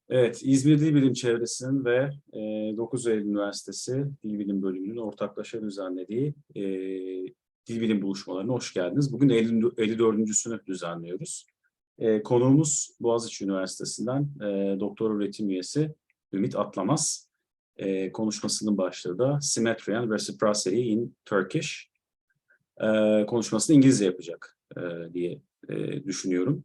Evet, İzmir Dilbilim Çevresi'nin ve 9 Eylül Üniversitesi Dilbilim Bölümünün ortaklaşa düzenlediği Dilbilim Buluşmalarına hoş geldiniz. Bugün 54.sünü düzenliyoruz. Konuğumuz Boğaziçi Üniversitesi'nden doktor öğretim üyesi Ümit Atlamaz. Konuşmasının başlığı da Symmetry and Reciprocity in Turkish. Konuşmasını İngilizce yapacak diye düşünüyorum.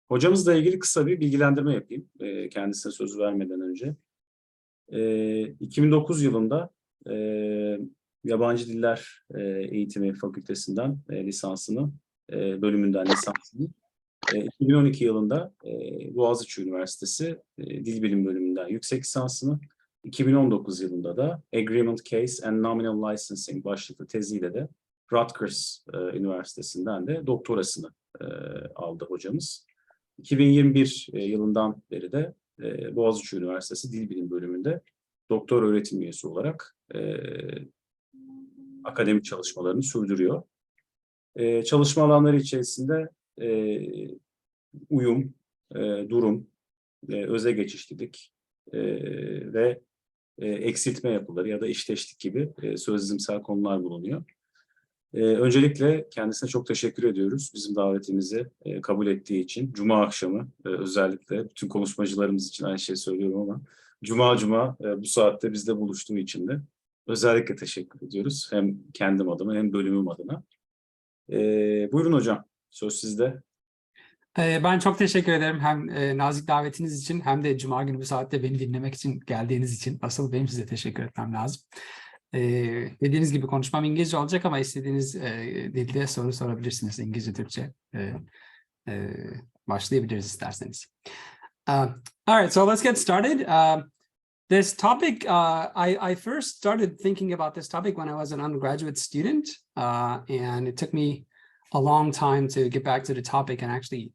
Hocamızla ilgili kısa bir bilgilendirme yapayım kendisine söz vermeden önce. 2009 yılında Yabancı Diller Eğitimi Fakültesinden lisansını, bölümünden lisansını, 2012 yılında Boğaziçi Üniversitesi Dilbilim Bölümünden yüksek lisansını, 2019 yılında da Agreement Case and Nominal Licensing başlıklı teziyle de Rutgers Üniversitesi'nden de doktorasını aldı hocamız. 2021 yılından beri de Boğaziçi Üniversitesi Dilbilim Bölümünde doktor öğretim üyesi olarak akademik çalışmalarını sürdürüyor. Çalışma alanları içerisinde uyum, durum, öze geçişlilik ve eksiltme yapıları ya da eşleştik gibi sözlüsümsel konular bulunuyor. Öncelikle kendisine çok teşekkür ediyoruz. Bizim davetimizi kabul ettiği için. Cuma akşamı özellikle bütün konuşmacılarımız için aynı şeyi söylüyorum ama Cuma bu saatte bizde buluştuğu için de özellikle teşekkür ediyoruz. Hem kendim adıma hem bölümüm adına. Buyurun hocam, söz sizde. Ben çok teşekkür ederim hem nazik davetiniz için hem de Cuma günü bu saatte beni dinlemek için geldiğiniz için. Asıl benim size teşekkür etmem lazım. Dediğiniz gibi konuşmam İngilizce olacak ama istediğiniz dilde soru sorabilirsiniz. İngilizce, Türkçe. Başlayabiliriz isterseniz. All right, so let's get started. This topic, I first started thinking about this topic when I was an undergraduate student, and it took me a long time to get back to the topic and actually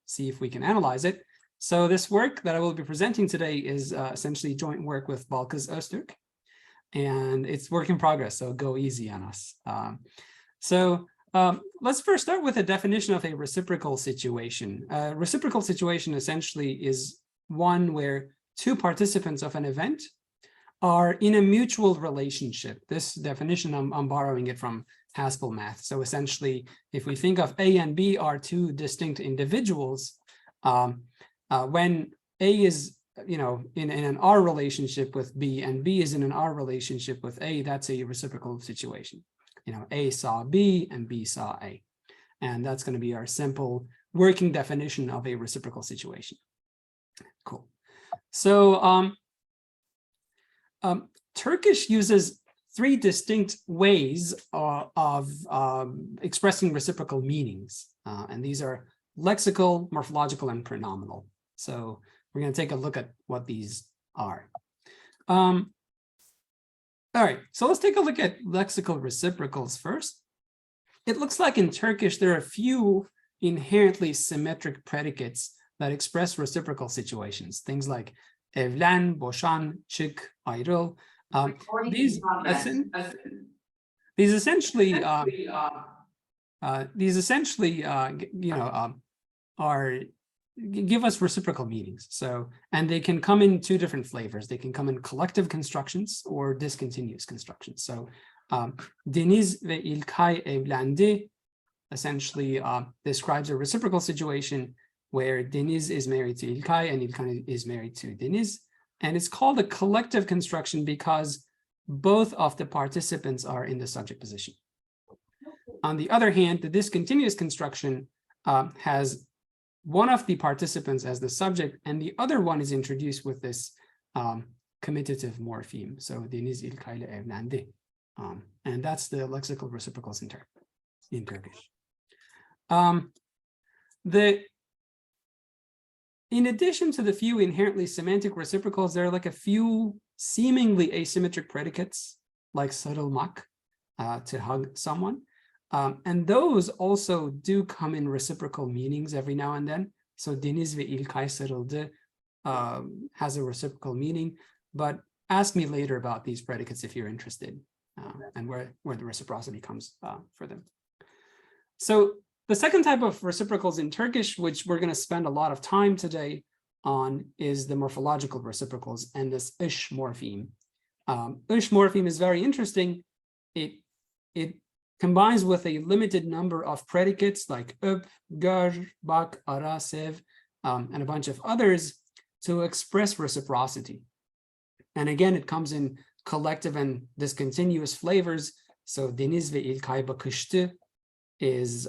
see if we can analyze it. So this work that I will be presenting today is essentially joint work with Balkız Öztürk, and it's work in progress, so go easy on us. Let's first start with a definition of a reciprocal situation. A reciprocal situation essentially is one where two participants of an event are in a mutual relationship. This definition, I'm borrowing it from Haskell math. So essentially, if we think of A and B are two distinct individuals, when A is in an R relationship with B and B is in an R relationship with A, that's a reciprocal situation. A saw B and B saw A. And that's going to be our simple working definition of a reciprocal situation. Cool. So Turkish uses three distinct ways of expressing reciprocal meanings. And these are lexical, morphological, and pronominal. So we're going to take a look at what these are. All right, so let's take a look at lexical reciprocals first. It looks like in Turkish, there are a few inherently symmetric predicates that express reciprocal situations. Things like evlen, boşan, çık, ayrıl. These essentially give us reciprocal meanings. So, and they can come in two different flavors. They can come in collective constructions or discontinuous constructions. So, Deniz ve İlkay evlendi essentially describes a reciprocal situation where Deniz is married to İlkay and İlkay is married to Deniz. And it's called a collective construction because both of the participants are in the subject position. On the other hand, the discontinuous construction has one of the participants as the subject, and the other one is introduced with this commutative morpheme. So Deniz İlkay ile evlendi. And that's the lexical reciprocals in Turkish. In addition to the few inherently semantic reciprocals, there are like a few seemingly asymmetric predicates, like sarılmak, to hug someone. And those also do come in reciprocal meanings every now and then. So Deniz ve İlkay sarıldı has a reciprocal meaning, but ask me later about these predicates if you're interested, and where the reciprocity comes for them. So the second type of reciprocals in Turkish, which we're going to spend a lot of time today, on is the morphological reciprocals and this ish morpheme. Ish morpheme is very interesting. It combines with a limited number of predicates like up, gar, bak, ara, sev, and a bunch of others to express reciprocity. And again, it comes in collective and discontinuous flavors. So Deniz ve İlkay bakıştı is,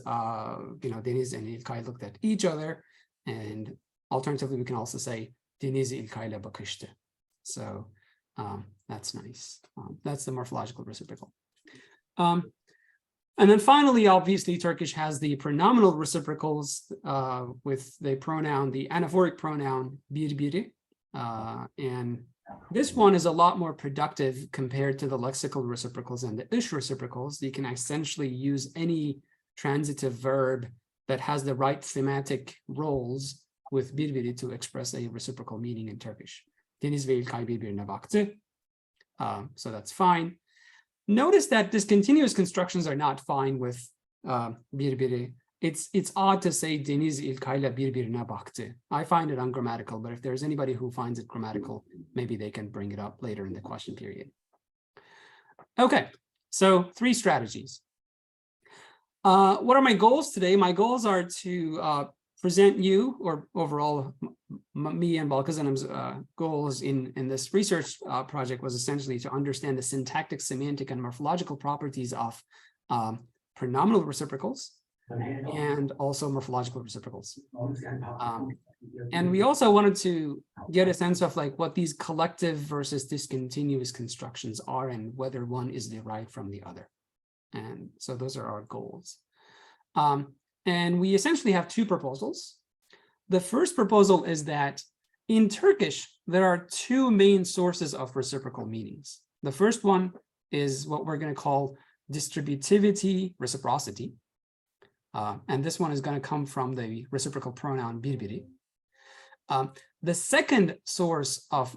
Deniz and İlkay looked at each other. And alternatively, we can also say Deniz İlkay'la bakıştı. So that's nice. That's the morphological reciprocal. And then finally, obviously, Turkish has the pronominal reciprocals with the pronoun, the anaphoric pronoun birbiri. And this one is a lot more productive compared to the lexical reciprocals and the ish reciprocals. You can essentially use any transitive verb that has the right thematic roles with birbiri to express a reciprocal meaning in Turkish. Deniz ve İlkay birbirine baktı. So that's fine. Notice that discontinuous constructions are not fine with birbiri. It's odd to say Deniz İlkay'la birbirine baktı. I find it ungrammatical, but if there's anybody who finds it grammatical, maybe they can bring it up later in the question period. Okay, so 3 strategies. What are my goals today? My goals are to present you, or overall me and Balkazanım's goals in this research project was essentially to understand the syntactic, semantic, and morphological properties of pronominal reciprocals and also morphological reciprocals. And we also wanted to get a sense of like what these collective versus discontinuous constructions are and whether one is derived from the other. And so those are our goals. And we essentially have 2 proposals. The first proposal is that in Turkish, there are 2 main sources of reciprocal meanings. The first one is what we're going to call distributivity reciprocity. And this one is going to come from the reciprocal pronoun birbiri. The second source of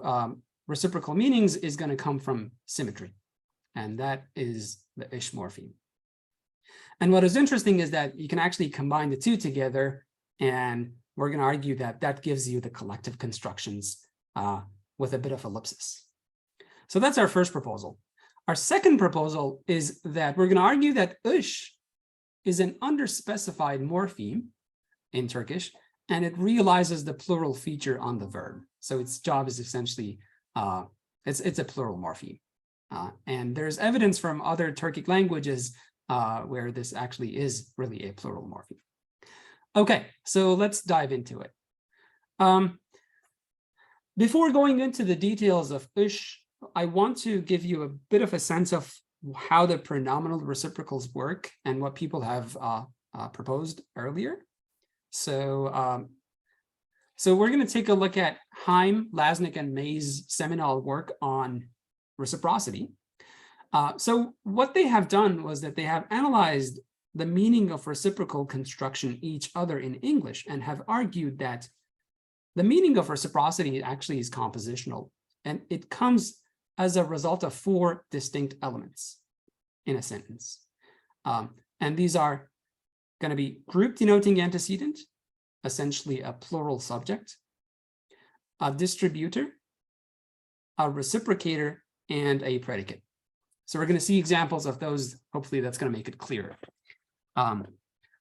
reciprocal meanings is going to come from symmetry. And that is the ish morpheme. And what is interesting is that you can actually combine the 2 together, and we're going to argue that that gives you the collective constructions with a bit of ellipsis. So that's our first proposal. Our second proposal is that we're going to argue that ish is an underspecified morpheme in Turkish, and it realizes the plural feature on the verb. So its job is essentially, it's a plural morpheme. And there's evidence from other Turkic languages where this actually is really a plural morpheme. Okay, so let's dive into it. Before going into the details of ish, I want to give you a bit of a sense of how the pronominal reciprocals work and what people have proposed earlier. So we're going to take a look at Heim, Lasnik, and May's seminal work on reciprocity. So what they have done was that they have analyzed the meaning of reciprocal construction each other in English and have argued that the meaning of reciprocity actually is compositional, and it comes as a result of 4 distinct elements in a sentence. And these are going to be group denoting antecedent, essentially a plural subject, a distributor, a reciprocator, and a predicate. So we're going to see examples of those. Hopefully that's going to make it clearer.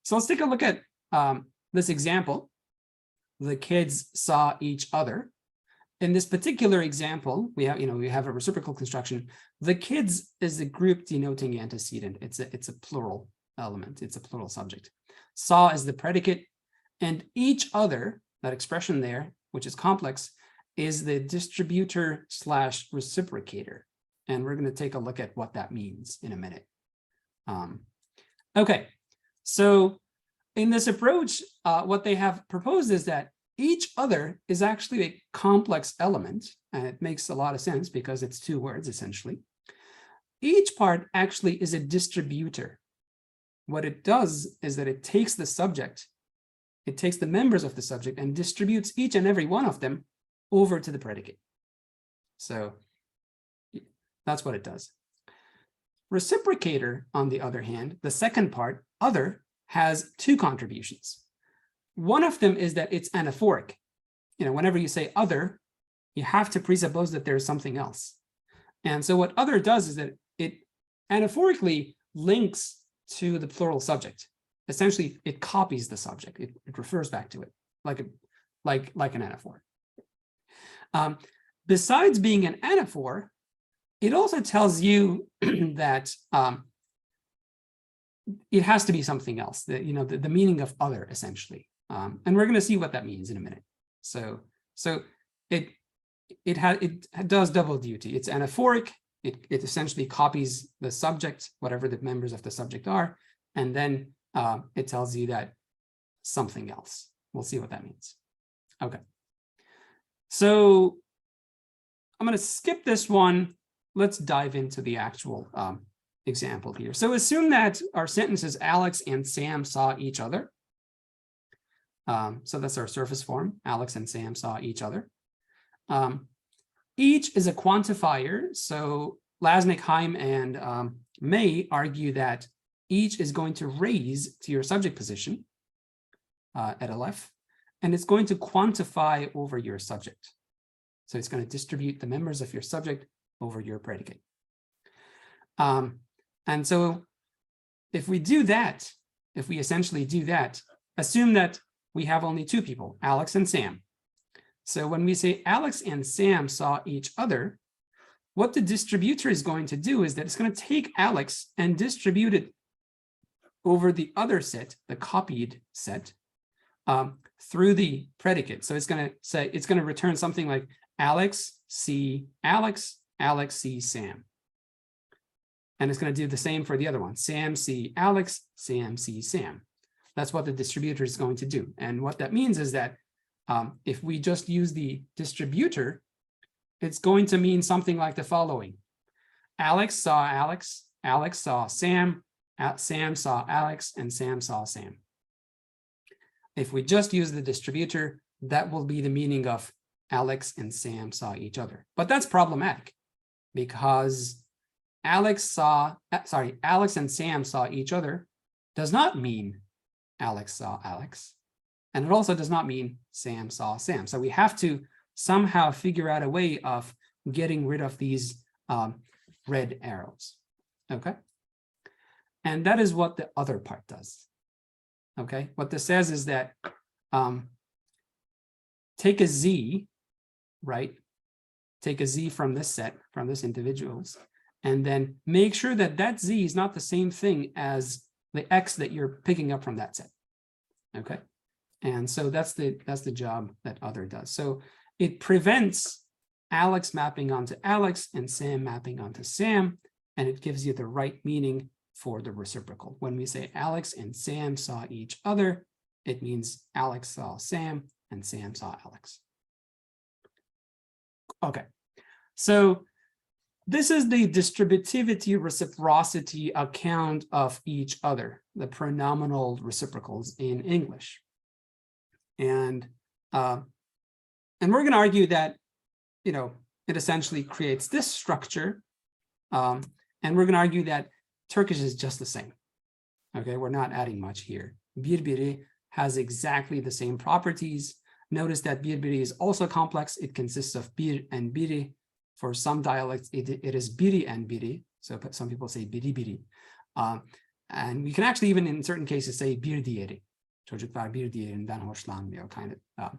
So let's take a look at this example. The kids saw each other. In this particular example, we have a reciprocal construction. The kids is the group denoting antecedent. It's a plural element. It's a plural subject. Saw is the predicate, and each other, that expression there, which is complex, is the distributor / reciprocator. And we're going to take a look at what that means in a minute. Okay, so in this approach, what they have proposed is that each other is actually a complex element, and it makes a lot of sense because it's 2 words, essentially. Each part actually is a distributor. What it does is that it takes the subject, it takes the members of the subject and distributes each and every one of them over to the predicate. So that's what it does. Reciprocator, on the other hand, the second part, other, has 2 contributions. One of them is that it's anaphoric. whenever you say other, you have to presuppose that there's something else. And so what other does is that it anaphorically links to the plural subject. Essentially, it copies the subject. It refers back to it like an anaphor. Besides being an anaphor, it also tells you that it has to be something else. That the meaning of other, essentially, and we're going to see what that means in a minute. So it does double duty. It's anaphoric. It essentially copies the subject, whatever the members of the subject are, and then it tells you that something else. We'll see what that means. Okay. So I'm going to skip this one. Let's dive into the actual example here. So assume that our sentence is Alex and Sam saw each other. So that's our surface form. Alex and Sam saw each other. Each is a quantifier. So Lasnik, Heim, and May argue that each is going to raise to your subject position at LF, and it's going to quantify over your subject. So it's going to distribute the members of your subject over your predicate. And so if we do that, if we essentially do that, assume that we have only two people, Alex and Sam. So when we say Alex and Sam saw each other, what the distributor is going to do is that it's going to take Alex and distribute it over the other set, the copied set, through the predicate. So it's going to return something like Alex see Alex, Alex see Sam. And it's going to do the same for the other one. Sam see Alex, Sam see Sam. That's what the distributor is going to do. And what that means is that if we just use the distributor, it's going to mean something like the following. Alex saw Alex, Alex saw Sam, Sam saw Alex, and Sam saw Sam. If we just use the distributor, that will be the meaning of Alex and Sam saw each other. But that's problematic because Alex and Sam saw each other does not mean Alex saw Alex. And it also does not mean Sam saw Sam. So we have to somehow figure out a way of getting rid of these red arrows. Okay. And that is what the other part does. Okay. What this says is that take a Z, right? Take a Z from this set, from this individuals, and then make sure that that Z is not the same thing as the X that you're picking up from that set. Okay. And so that's the job that other does. So it prevents Alex mapping onto Alex and Sam mapping onto Sam, and it gives you the right meaning for the reciprocal. When we say Alex and Sam saw each other, it means Alex saw Sam and Sam saw Alex. Okay, so this is the distributivity reciprocity account of each other, the pronominal reciprocals in English. And we're going to argue that, it essentially creates this structure. And we're going to argue that Turkish is just the same. Okay, we're not adding much here. Birbiri has exactly the same properties. Notice that birbiri is also complex. It consists of bir and biri. For some dialects, it is biri and biri. So some people say biri biri. And we can actually even in certain cases say bir diğeri. Çocuklar bir diğerinden hoşlanmıyor, kind of.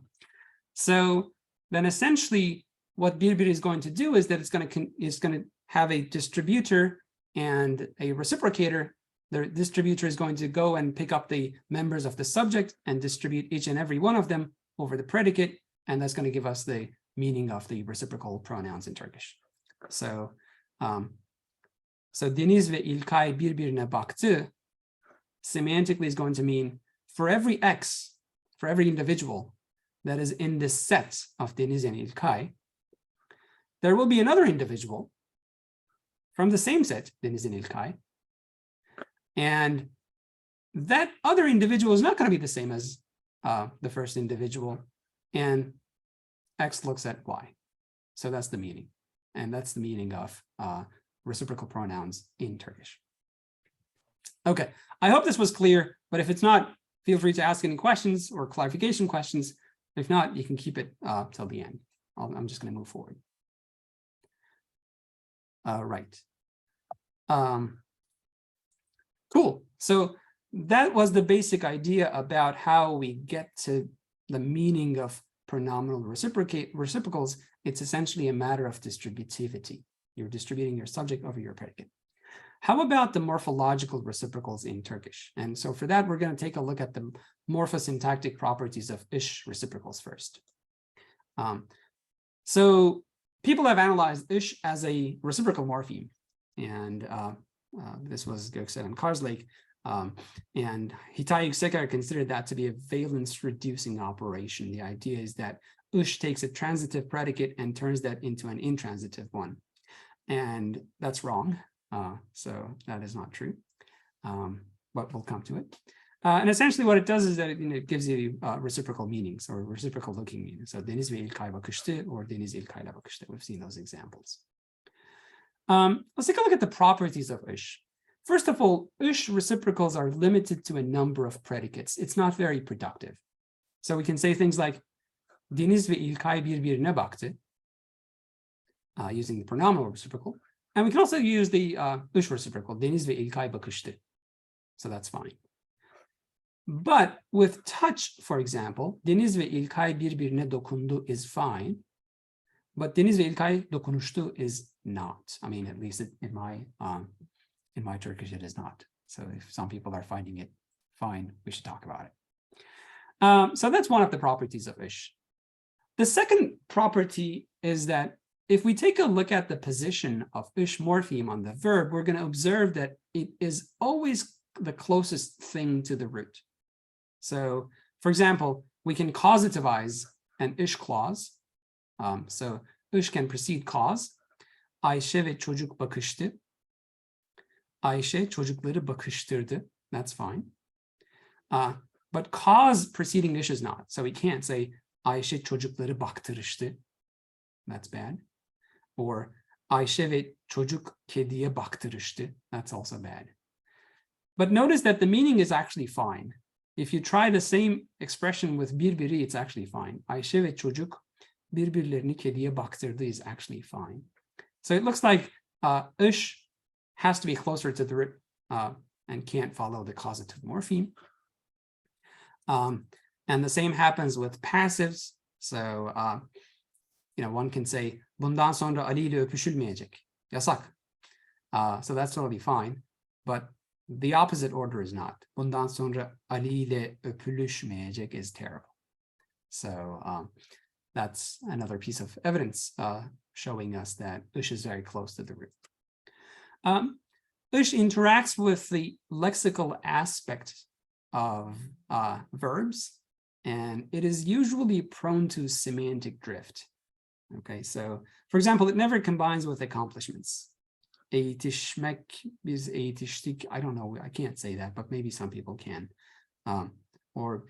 So then essentially what birbiri is going to do is that it's going to have a distributor and a reciprocator. The distributor is going to go and pick up the members of the subject and distribute each and every one of them over the predicate, and that's going to give us the meaning of the reciprocal pronouns in Turkish. So Deniz ve İlkay birbirine baktı semantically is going to mean for every X, for every individual that is in this set of Deniz and İlkay, there will be another individual from the same set, Deniz and İlkay, and that other individual is not going to be the same as the first individual, and X looks at Y. So that's the meaning. And that's the meaning of reciprocal pronouns in Turkish. Okay, I hope this was clear, but if it's not, feel free to ask any questions or clarification questions. If not, you can keep it till the end. I'm just going to move forward. Right. Cool. So that was the basic idea about how we get to the meaning of pronominal reciprocals. It's essentially a matter of distributivity. You're distributing your subject over your predicate. How about the morphological reciprocals in Turkish? And so for that, we're going to take a look at the morphosyntactic properties of ish reciprocals first. So people have analyzed ish as a reciprocal morpheme. And this was Göksel and Karslake. And Hitay Yükseker considered that to be a valence-reducing operation. The idea is that ish takes a transitive predicate and turns that into an intransitive one. And that's wrong. So that is not true, but we'll come to it. And essentially what it does is that it gives you reciprocal meanings or reciprocal looking meanings. So deniz ve İlkay bakıştı or deniz İlkay'la bakıştı. We've seen those examples. Let's take a look at the properties of ish. First of all, ish reciprocals are limited to a number of predicates. It's not very productive. So we can say things like deniz ve İlkay birbirine baktı, using the pronominal reciprocal. And we can also use the ish reciprocal, deniz ve İlkay bakıştı. So that's fine. But with touch, for example, deniz ve İlkay birbirine dokundu is fine. But deniz ve İlkay dokunuştu is not. I mean, at least in my Turkish, it is not. So if some people are finding it fine, we should talk about it. So that's one of the properties of ish. The second property is that if we take a look at the position of ish morpheme on the verb, we're going to observe that it is always the closest thing to the root. So, for example, we can causativize an ish clause. So ish can precede cause. Ayşe ve çocuk bakıştı. Ayşe çocukları bakıştırdı. That's fine. But cause preceding ish is not. So we can't say Ayşe çocukları baktırıştı. That's bad. Or Ayşe ve çocuk kediye baktırıştı. That's also bad. But notice that the meaning is actually fine. If you try the same expression with birbiri, it's actually fine. Ayşe ve çocuk birbirlerini kediye baktırdı is actually fine. So it looks like ish has to be closer to the root and can't follow the causative morpheme. And the same happens with passives. So, one can say, bundan sonra Ali ile öpüşülmeyecek. Yasak. So that's totally fine. But the opposite order is not. Bundan sonra Ali ile öpülüşmeyecek is terrible. So that's another piece of evidence showing us that ish is very close to the root. Ish interacts with the lexical aspect of verbs, and it is usually prone to semantic drift. Okay, so for example, it never combines with accomplishments. Eğitişmek, biz eğitiştik. I don't know, I can't say that, but maybe some people can. Or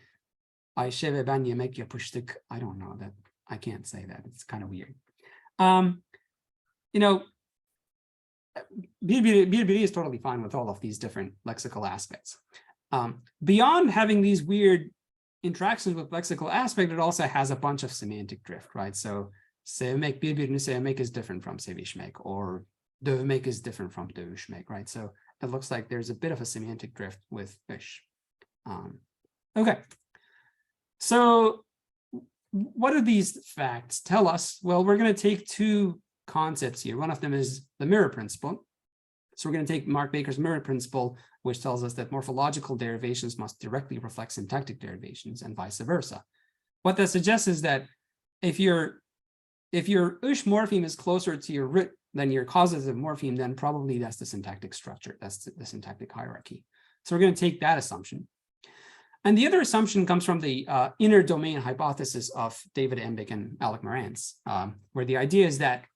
Ayşe ve ben yemek yapıştık. I don't know that. I can't say that. It's kind of weird. Birbiri is totally fine with all of these different lexical aspects. Beyond having these weird interactions with lexical aspect, it also has a bunch of semantic drift, right? So sevmek, birbirini sevmek is different from sevişmek, or dövmek is different from dövüşmek, right? So it looks like there's a bit of a semantic drift with ish. Okay, so what do these facts tell us? Well, we're going to take two concepts here. One of them is the mirror principle. So we're going to take Mark Baker's mirror principle, which tells us that morphological derivations must directly reflect syntactic derivations and vice versa. What that suggests is that if your ish morpheme is closer to your root than your causative morpheme, then probably that's the syntactic structure. That's the syntactic hierarchy. So we're going to take that assumption. And the other assumption comes from the inner domain hypothesis of David Embick and Alec Morantz, where the idea is that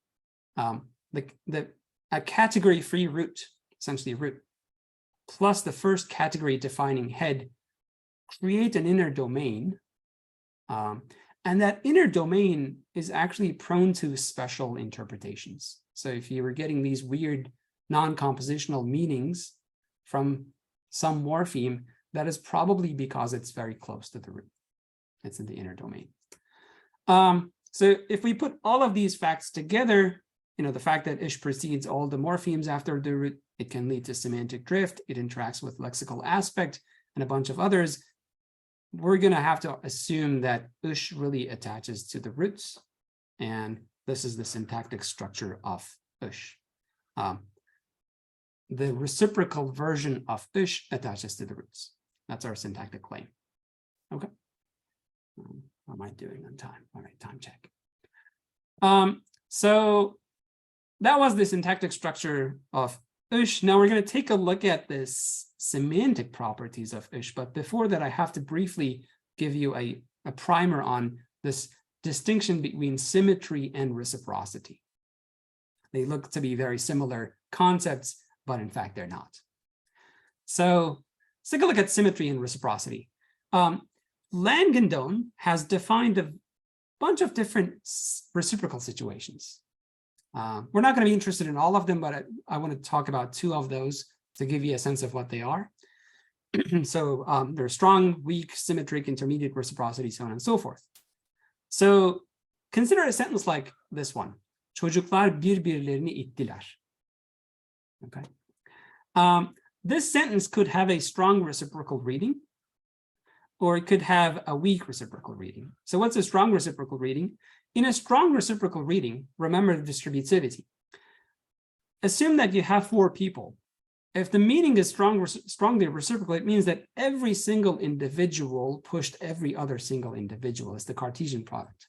a category-free root, essentially root, plus the first category defining head create an inner domain. And that inner domain is actually prone to special interpretations. So if you were getting these weird non-compositional meanings from some morpheme, that is probably because it's very close to the root. It's in the inner domain. So if we put all of these facts together, the fact that ish precedes all the morphemes after the root, it can lead to semantic drift. It interacts with lexical aspect and a bunch of others. We're going to have to assume that ish really attaches to the roots. And this is the syntactic structure of ish. The reciprocal version of ish attaches to the roots. That's our syntactic claim. Okay. How am I doing on time? All right, time check. So that was the syntactic structure of ish. Now we're going to take a look at this semantic properties of ish. But before that, I have to briefly give you a primer on this distinction between symmetry and reciprocity. They look to be very similar concepts, but in fact, they're not. So let's take a look at symmetry and reciprocity. Langdon has defined a bunch of different reciprocal situations. We're not going to be interested in all of them, but I want to talk about two of those to give you a sense of what they are. So there's strong, weak, symmetric, intermediate reciprocity, so on and so forth. So consider a sentence like this one. Çocuklar birbirlerini ittiler. Okay. This sentence could have a strong reciprocal reading, or it could have a weak reciprocal reading. So what's a strong reciprocal reading? In a strong reciprocal reading, remember the distributivity. Assume that you have 4 people. If the meaning is strongly reciprocal, it means that every single individual pushed every other single individual. It's the Cartesian product.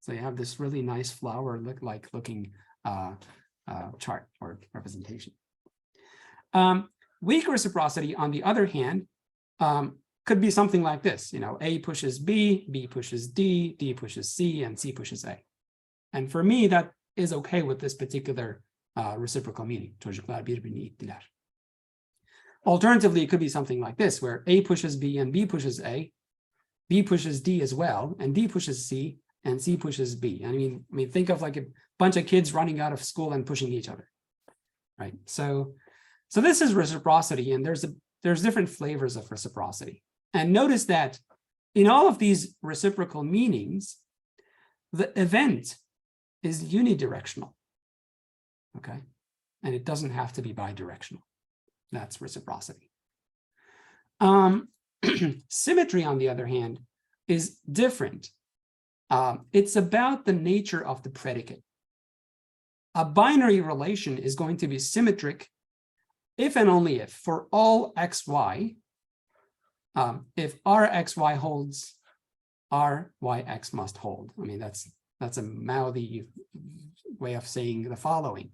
So you have this really nice flower looking chart or representation. Weak reciprocity, on the other hand, could be something like this. A pushes B, B pushes D, D pushes C, and C pushes A. And for me, that is okay with this particular reciprocal meaning. Çocuklar birbirini ittiler. Alternatively, it could be something like this, where A pushes B and B pushes A, B pushes D as well, and D pushes C, and C pushes B. I mean, think of like a bunch of kids running out of school and pushing each other, right? So this is reciprocity, and there's different flavors of reciprocity. And notice that in all of these reciprocal meanings, the event is unidirectional, okay? And it doesn't have to be bidirectional. That's reciprocity. Symmetry, on the other hand, is different. It's about the nature of the predicate. A binary relation is going to be symmetric if and only if, for all xy, if rxy holds, ryx must hold. I mean, that's a mouthy way of saying the following.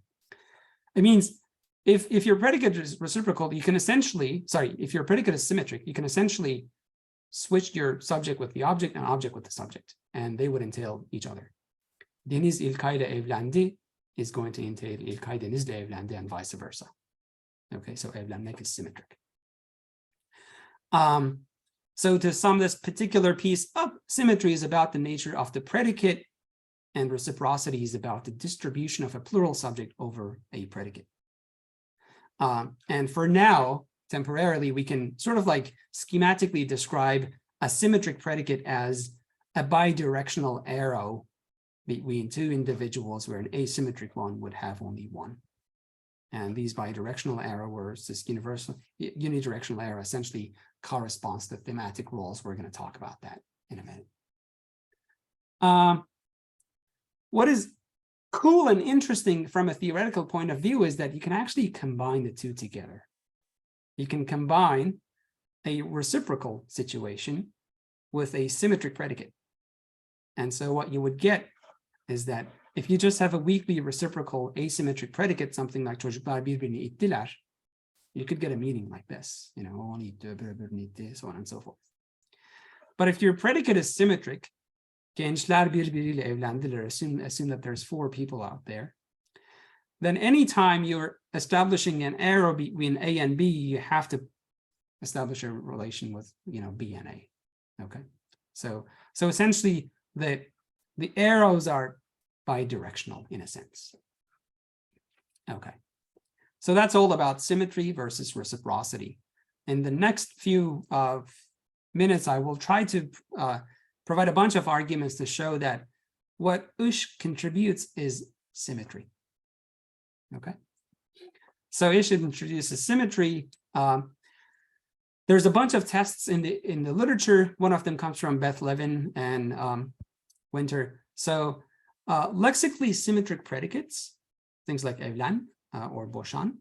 It means if your predicate is reciprocal, you can essentially, if your predicate is symmetric, you can essentially switch your subject with the object and object with the subject, and they would entail each other. Deniz İlkay'la evlendi is going to entail İlkay Deniz'le evlendi, and vice versa. Okay, so evlenmek is symmetric. So to sum this particular piece up, symmetry is about the nature of the predicate, and reciprocity is about the distribution of a plural subject over a predicate. And for now, temporarily, we can sort of like schematically describe a symmetric predicate as a bidirectional arrow between 2 individuals, where an asymmetric one would have only 1. And these bidirectional arrow, or this unidirectional arrow, essentially corresponds to thematic roles. We're going to talk about that in a minute. What is cool and interesting from a theoretical point of view is that you can actually combine the two together. You can combine a reciprocal situation with a symmetric predicate. And so what you would get is that if you just have a weakly reciprocal asymmetric predicate, something like çocuklar birbirini ittiler, you could get a meaning like this, so on and so forth. But if your predicate is symmetric, gençler birbiriyle evlendiler, assume that there's 4 people out there, then anytime you're establishing an arrow between A and B, you have to establish a relation with B and A. Okay, so essentially the arrows are bidirectional in a sense. Okay, so that's all about symmetry versus reciprocity. In the next few minutes, I will try to provide a bunch of arguments to show that what ish contributes is symmetry. Okay, so ish introduces symmetry. There's a bunch of tests in the literature. One of them comes from Beth Levin and Winter. So lexically symmetric predicates, things like evlen or boşan,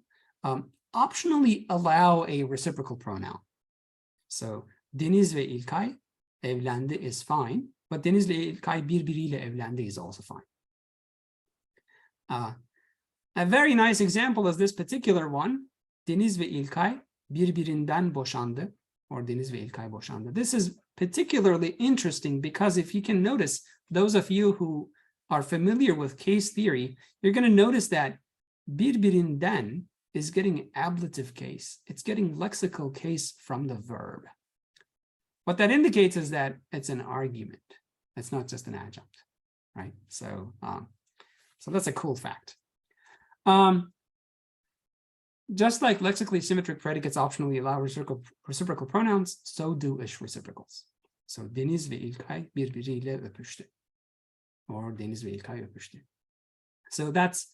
optionally allow a reciprocal pronoun. So Deniz ve İlkay evlendi is fine, but Deniz ve İlkay birbiriyle evlendi is also fine. A very nice example is this particular one. Deniz ve İlkay birbirinden boşandı, or Deniz ve İlkay boşandı. This is particularly interesting because if you can notice, those of you who are familiar with case theory, you're going to notice that birbirinden is getting ablative case. It's getting lexical case from the verb. What that indicates is that it's an argument. It's not just an adjunct, right? So, so that's a cool fact. Just like lexically symmetric predicates optionally allow reciprocal pronouns, so do ish reciprocals. So Deniz ve İlkay birbiriyle öpüştü, or Deniz ve İlkay öpüştü. So that's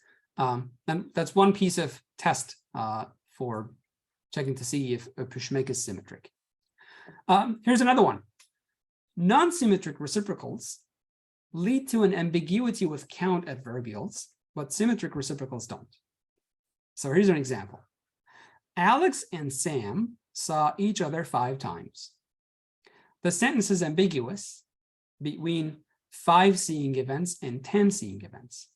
one piece of test for checking to see if öpüşmek is symmetric. Here's another one. Non-symmetric reciprocals lead to an ambiguity with count adverbials, but symmetric reciprocals don't. So here's an example. Alex and Sam saw each other 5 times. The sentence is ambiguous between 5 seeing events and 10 seeing events.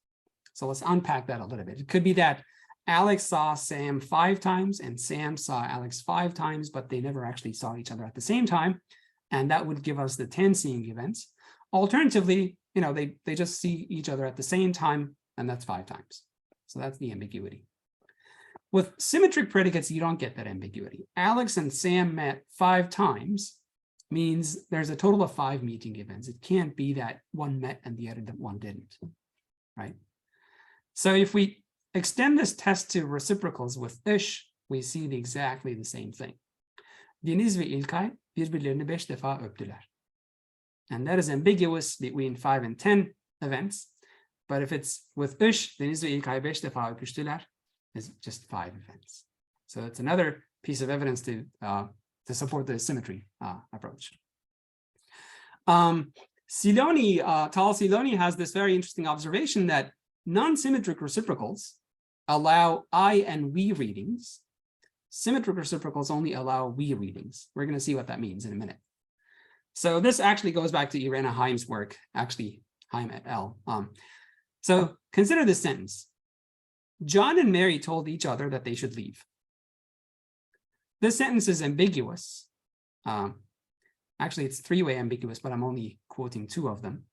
So let's unpack that a little bit. It could be that Alex saw Sam 5 times and Sam saw Alex 5 times, but they never actually saw each other at the same time. And that would give us the 10 seeing events. Alternatively, you know, they just see each other at the same time, and that's 5 times. So that's the ambiguity. With symmetric predicates, you don't get that ambiguity. Alex and Sam met 5 times means there's a total of 5 meeting events. It can't be that one met and the other one didn't, right? So if we extend this test to reciprocals with ish, we see exactly the same thing. Deniz ve İlkay birbirlerini 5 defa öptüler. And that is ambiguous between 5 and 10 events. But if it's with ish, Deniz ve İlkay 5 defa öpüştüler, is just 5 events. So it's another piece of evidence to support the symmetry approach. Siloni, Tal Siloni has this very interesting observation that non-symmetric reciprocals allow I and we readings. Symmetric reciprocals only allow we readings. We're going to see what that means in a minute. So this actually goes back to Irena Haim's work, actually Haim et al. So consider this sentence. John and Mary told each other that they should leave. This sentence is ambiguous. Actually, it's 3-way ambiguous, but I'm only quoting 2 of them.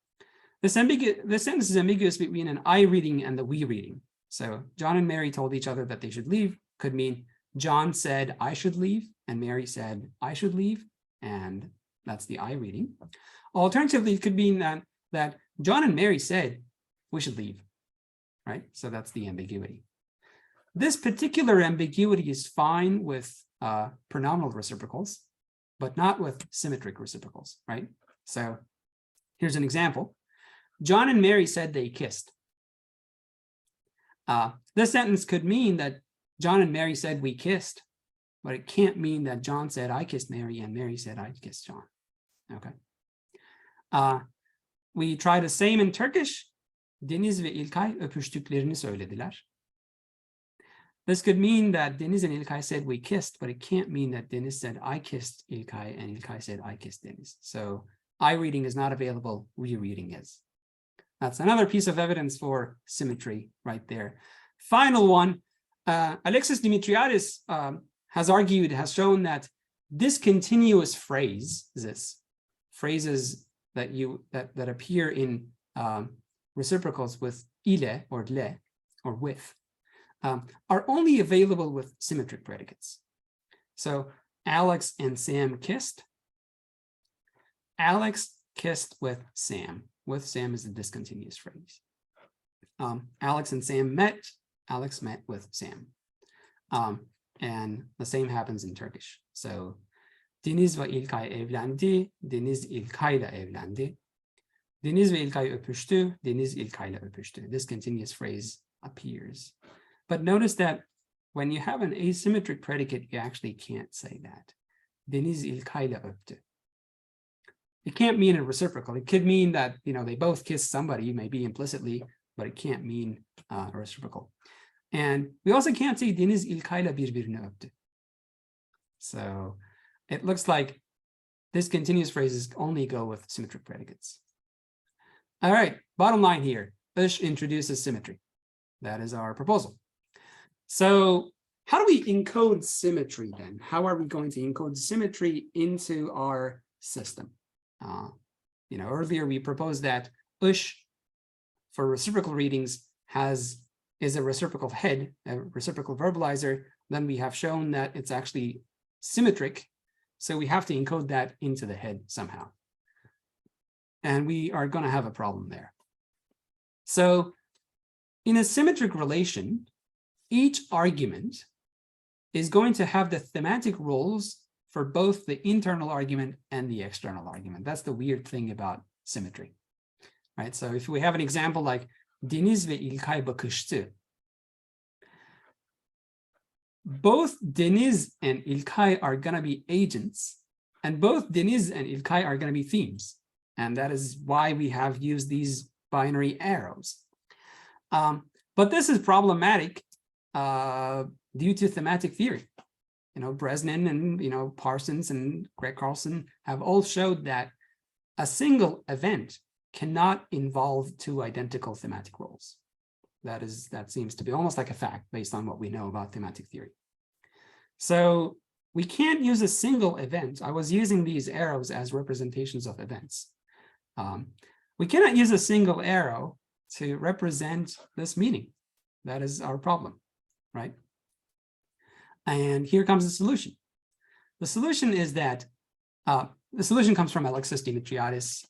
This sentence is ambiguous between an I reading and the we reading. So John and Mary told each other that they should leave could mean John said I should leave and Mary said I should leave, and that's the I reading. Alternatively, it could mean that John and Mary said we should leave, right? So that's the ambiguity. This particular ambiguity is fine with pronominal reciprocals, but not with symmetric reciprocals, right? So here's an example. John and Mary said they kissed. This sentence could mean that John and Mary said we kissed, but it can't mean that John said I kissed Mary and Mary said I kissed John. Okay. We try the same in Turkish. Deniz ve İlkay öpüştüklerini söylediler. This could mean that Deniz and İlkay said we kissed, but it can't mean that Deniz said I kissed İlkay and İlkay said I kissed Deniz. So I reading is not available, we reading is. That's another piece of evidence for symmetry right there. Final one, Alexis Dimitriadis has shown that discontinuous phrases that appear in reciprocals with ile or le or with are only available with symmetric predicates. So Alex and Sam kissed. Alex kissed with Sam. With Sam is the discontinuous phrase. Alex and Sam met. Alex met with Sam. And the same happens in Turkish. So Deniz ve İlkay evlendi. Deniz İlkay'la evlendi. Deniz ve İlkay öpüştü. Deniz İlkay'la öpüştü. This continuous phrase appears. But notice that when you have an asymmetric predicate, you actually can't say that. Deniz İlkay'la öptü. It can't mean a reciprocal. It could mean that, you know, they both kissed somebody, maybe implicitly, but it can't mean a reciprocal. And we also can't say Deniz İlkay'la birbirini öptü. So it looks like this continuous phrases only go with symmetric predicates. All right, bottom line here, Ish introduces symmetry. That is our proposal. So how do we encode symmetry then? How are we going to encode symmetry into our system? You know, earlier we proposed that Ish for reciprocal readings is a reciprocal head, a reciprocal verbalizer. Then we have shown that it's actually symmetric. So we have to encode that into the head somehow. And we are going to have a problem there. So in a symmetric relation, each argument is going to have the thematic roles for both the internal argument and the external argument. That's the weird thing about symmetry, right? So if we have an example like Deniz ve İlkay bakıştı, both Deniz and İlkay are going to be agents, and both Deniz and İlkay are going to be themes. And that is why we have used these binary arrows. But this is problematic due to thematic theory. You know, Bresnan and, you know, Parsons and Greg Carlson have all showed that a single event cannot involve two identical thematic roles. That seems to be almost like a fact based on what we know about thematic theory. So we can't use a single event. I was using these arrows as representations of events. We cannot use a single arrow to represent this meaning. That is our problem, right? And here comes the solution. The solution is that, the solution comes from Alexis Dimitriadis.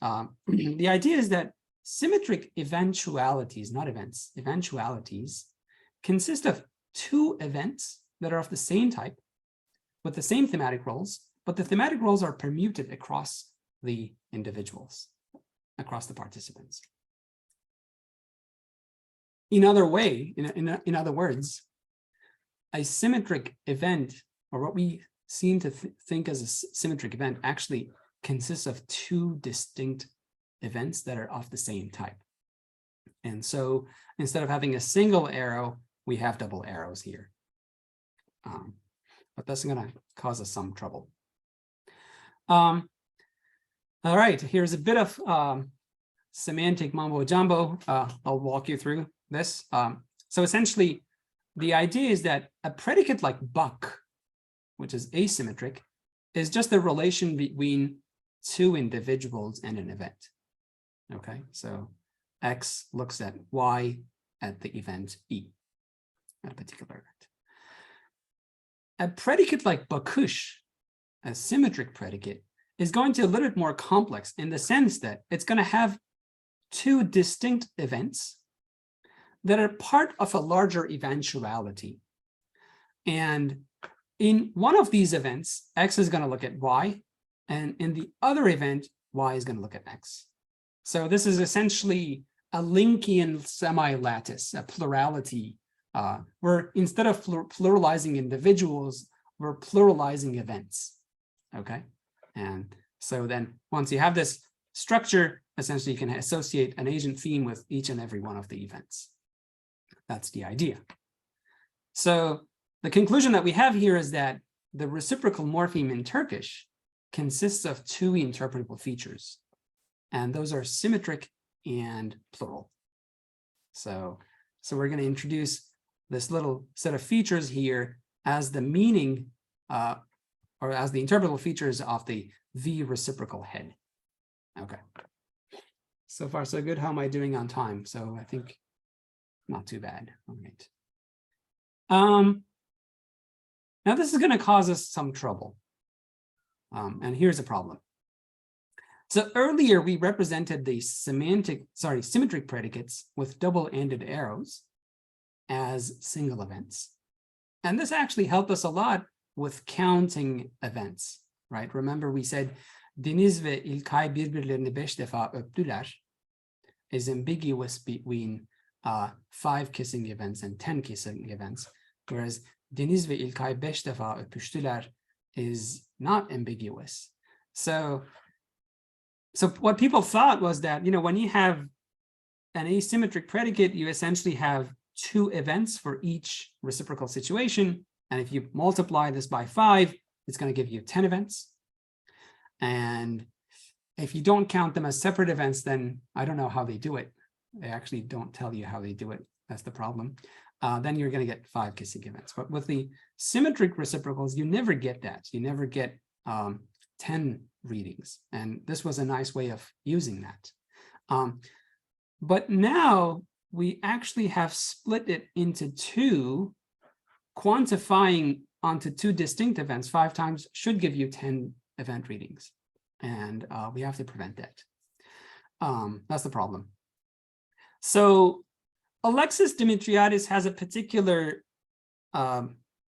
The idea is that symmetric eventualities, not events, eventualities consist of two events that are of the same type with the same thematic roles, but the thematic roles are permuted across the individuals, across the participants. In other words, a symmetric event, or what we seem to think as a symmetric event, actually consists of two distinct events that are of the same type. And so instead of having a single arrow, we have double arrows here. But that's going to cause us some trouble. All right, here's a bit of semantic mumbo jumbo. I'll walk you through this. So essentially, the idea is that a predicate like buck, which is asymmetric, is just the relation between two individuals and an event. Okay, so X looks at Y at the event E, at a particular event. A predicate like bakış, a symmetric predicate, is going to be a little bit more complex in the sense that it's going to have two distinct events that are part of a larger eventuality. And in one of these events, X is going to look at Y, and in the other event, Y is going to look at X. So this is essentially a Linkian semi-lattice, a plurality, where instead of pluralizing individuals, we're pluralizing events, okay? And so then once you have this structure, essentially you can associate an agent theme with each and every one of the events. That's the idea. So the conclusion that we have here is that the reciprocal morpheme in Turkish consists of two interpretable features, and those are symmetric and plural. So we're going to introduce this little set of features here as the meaning or as the interpretable features of the V reciprocal head. Okay. So far, so good. How am I doing on time? So I think not too bad. All right. Now this is going to cause us some trouble. And here's a problem. So earlier we represented the symmetric predicates with double-ended arrows as single events. And this actually helped us a lot with counting events. right? Remember we said Deniz ve İlkay birbirlerini 5 defa öptüler is ambiguous between 5 kissing events and 10 kissing events, whereas Deniz ve İlkay 5 defa öpüştüler is not ambiguous. So what people thought was that, when you have an asymmetric predicate, you essentially have 2 events for each reciprocal situation. And if you multiply this by 5, it's going to give you 10 events. And if you don't count them as separate events, then I don't know how they do it. They actually don't tell you how they do it. That's the problem. Then you're going to get 5 kissing events. But with the symmetric reciprocals, you never get that. You never get 10 readings. And this was a nice way of using that. But now we actually have split it into 2, quantifying onto 2 distinct events 5 times should give you 10 event readings. And we have to prevent that. That's the problem. So Alexis Dimitriadis has a particular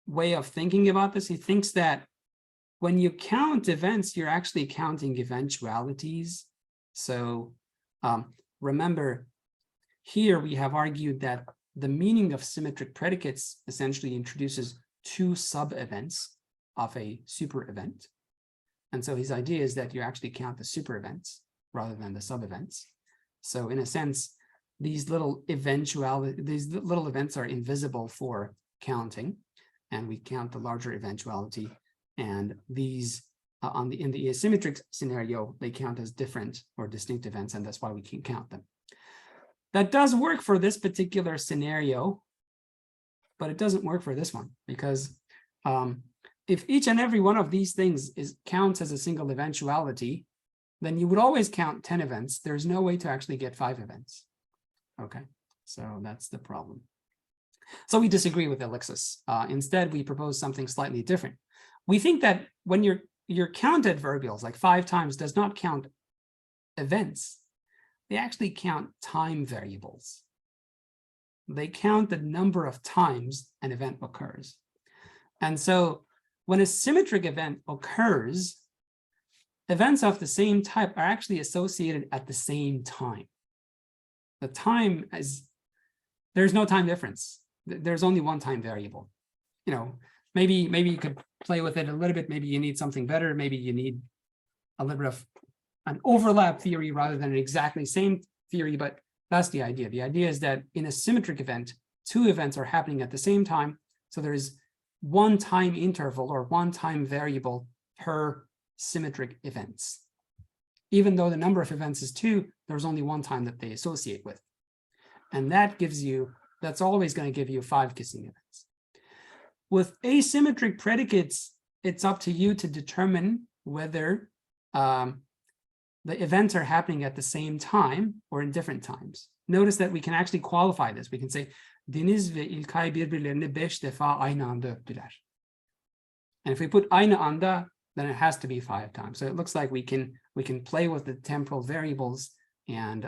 way of thinking about this. He thinks that when you count events, you're actually counting eventualities. So remember, here we have argued that the meaning of symmetric predicates essentially introduces 2 sub-events of a super event. And so his idea is that you actually count the super events rather than the sub-events. So in a sense, these little events are invisible for counting, and we count the larger eventuality. And these in the asymmetric scenario, they count as different or distinct events, and that's why we can count them. That does work for this particular scenario, but it doesn't work for this one, because if each and every one of these things counts as a single eventuality, then you would always count 10 events. There's no way to actually get 5 events. Okay, so that's the problem. So we disagree with Alexis. Instead, we propose something slightly different. We think that when your count adverbials, like 5 times, does not count events. They actually count time variables. They count the number of times an event occurs. And so when a symmetric event occurs, events of the same type are actually associated at the same time. The time there's no time difference. There's only one time variable. Maybe you could play with it a little bit. Maybe you need something better. Maybe you need a little bit of an overlap theory rather than an exactly same theory, but that's the idea. The idea is that in a symmetric event, 2 events are happening at the same time. So there is one time interval or one time variable per symmetric events. Even though the number of events is 2, there's only one time that they associate with. And that's always going to give you 5 kissing events. With asymmetric predicates, it's up to you to determine whether the events are happening at the same time or in different times. Notice that we can actually qualify this. We can say, Deniz ve İlkay birbirlerini 5 defa aynı anda öptüler. And if we put aynı anda, then it has to be 5 times. So it looks like we can play with the temporal variables and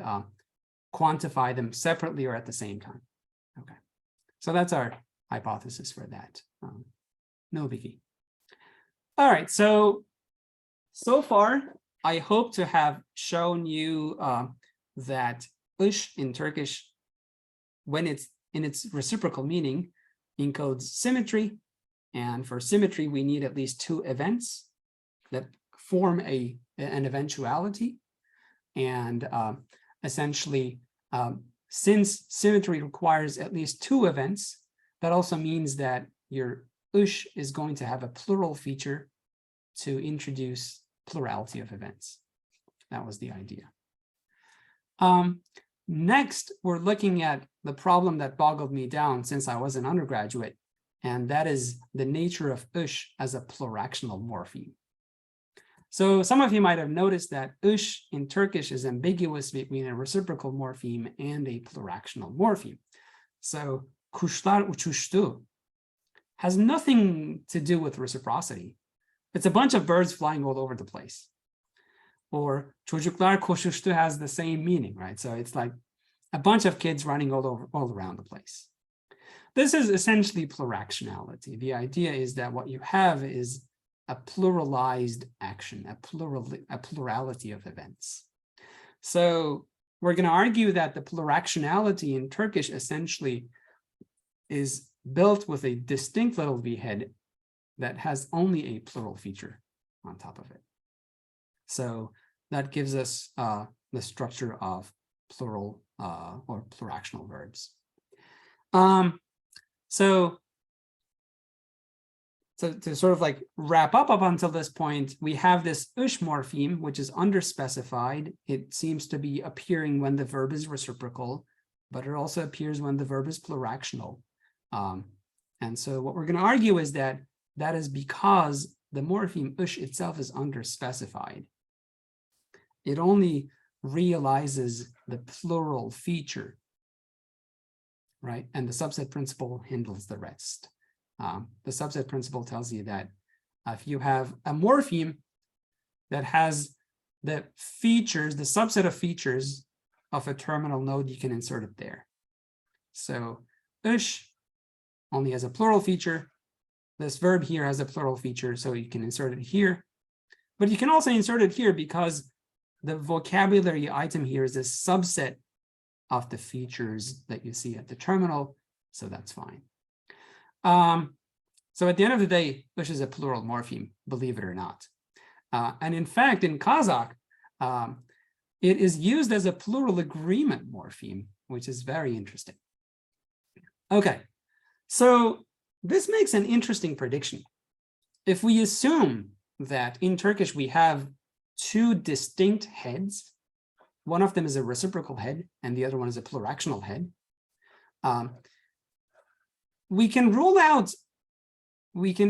quantify them separately or at the same time. Okay, so that's our hypothesis for that. No biggie. All right, so far, I hope to have shown you that ish in Turkish, when it's in its reciprocal meaning, encodes symmetry. And for symmetry, we need at least 2 events that form an eventuality. And essentially, since symmetry requires at least 2 events, that also means that your ish is going to have a plural feature to introduce plurality of events. That was the idea. Next, we're looking at the problem that boggled me down since I was an undergraduate, and that is the nature of ish as a pluractional morpheme. So some of you might have noticed that ish in Turkish is ambiguous between a reciprocal morpheme and a pluractional morpheme. So kuşlar uçuştu has nothing to do with reciprocity. It's a bunch of birds flying all over the place. Or çocuklar koşuştu has the same meaning, right? So it's like a bunch of kids running all around the place. This is essentially pluractionality. The idea is that what you have is a pluralized action, a plurality of events. So we're going to argue that the pluractionality in Turkish essentially is built with a distinct little v head that has only a plural feature on top of it. So that gives us the structure of plural or pluractional verbs. So to sort of like wrap up until this point, we have this ush morpheme, which is underspecified. It seems to be appearing when the verb is reciprocal, but it also appears when the verb is pluractional. And so what we're going to argue is that that is because the morpheme ush itself is underspecified. It only realizes the plural feature, right? And the subset principle handles the rest. The subset principle tells you that if you have a morpheme that has the features, the subset of features of a terminal node, you can insert it there. So ush only has a plural feature. This verb here has a plural feature, so you can insert it here. But you can also insert it here because the vocabulary item here is a subset of the features that you see at the terminal, so that's fine. So at the end of the day, ush is a plural morpheme, believe it or not. And in fact, in Kazakh, it is used as a plural agreement morpheme, which is very interesting. Okay, so this makes an interesting prediction. If we assume that in Turkish we have two distinct heads, one of them is a reciprocal head and the other one is a pluractional head, we can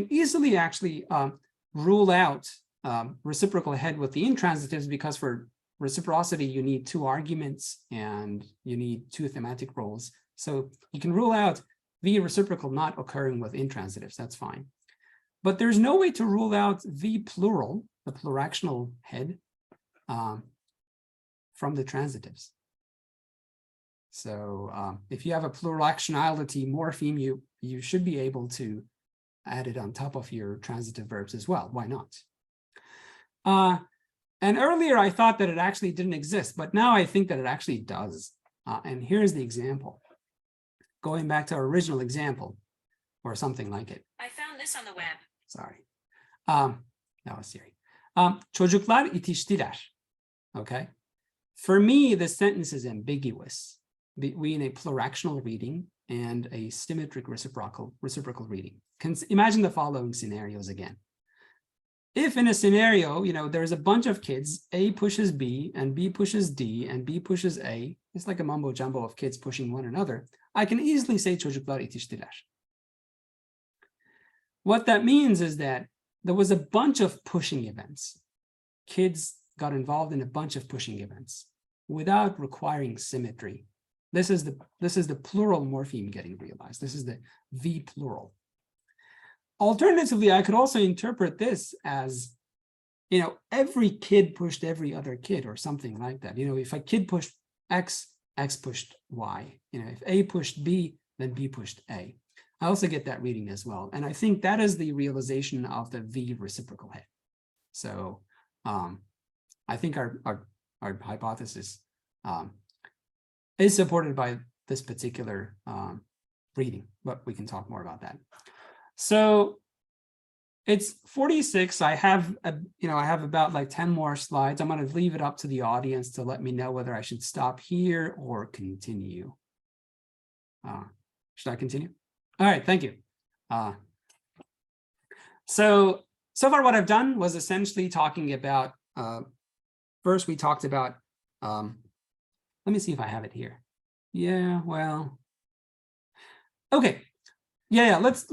easily actually rule out reciprocal head with the intransitives, because for reciprocity, you need two arguments and you need two thematic roles. So you can rule out V reciprocal not occurring with intransitives, that's fine. But there's no way to rule out V plural, the pluractional head, from the transitives. So if you have a pluractionality morpheme, you should be able to add it on top of your transitive verbs as well. Why not? And earlier I thought that it actually didn't exist, but now I think that it actually does. And here's the example. Going back to our original example, or something like it. I found this on the web. Sorry. That was Siri. Çocuklar itiştiler. Okay. For me, the sentence is ambiguous between a pluractional reading and a symmetric reciprocal reading. Imagine the following scenarios again. If in a scenario, there's a bunch of kids, A pushes B and B pushes D and B pushes A, it's like a mumbo jumbo of kids pushing one another, I can easily say çocuklar itiştiler. What that means is that there was a bunch of pushing events. Kids got involved in a bunch of pushing events without requiring symmetry. This is the plural morpheme getting realized. This is the V plural. Alternatively, I could also interpret this as, every kid pushed every other kid or something like that. If a kid pushed X, X pushed Y. If A pushed B, then B pushed A. I also get that reading as well. And I think that is the realization of the V reciprocal head. So I think our hypothesis is supported by this particular reading, but we can talk more about that. So it's 46. I have about like 10 more slides. I'm going to leave it up to the audience to let me know whether I should stop here or continue. Should I continue? All right, thank you. So far what I've done was essentially talking about, first we talked about, let me see if I have it here. Yeah, well, okay. Yeah, let's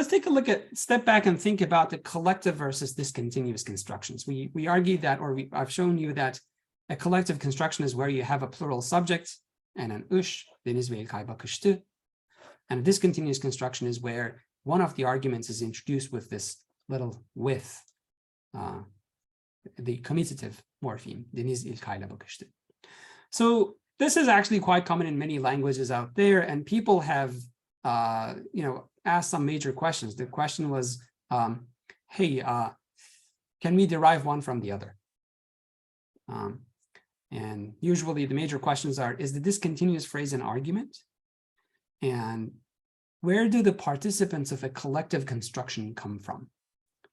take a look at, step back and think about the collective versus discontinuous constructions. We argued that, I've shown you that a collective construction is where you have a plural subject and an ush, deniz ve İlkay bakıştı. And a discontinuous construction is where one of the arguments is introduced with this little with, the commutative morpheme, deniz İlkay'la bakıştı. So this is actually quite common in many languages out there, and people have asked some major questions. The question was, hey, can we derive one from the other? And usually the major questions are, is the discontinuous phrase an argument? And where do the participants of a collective construction come from?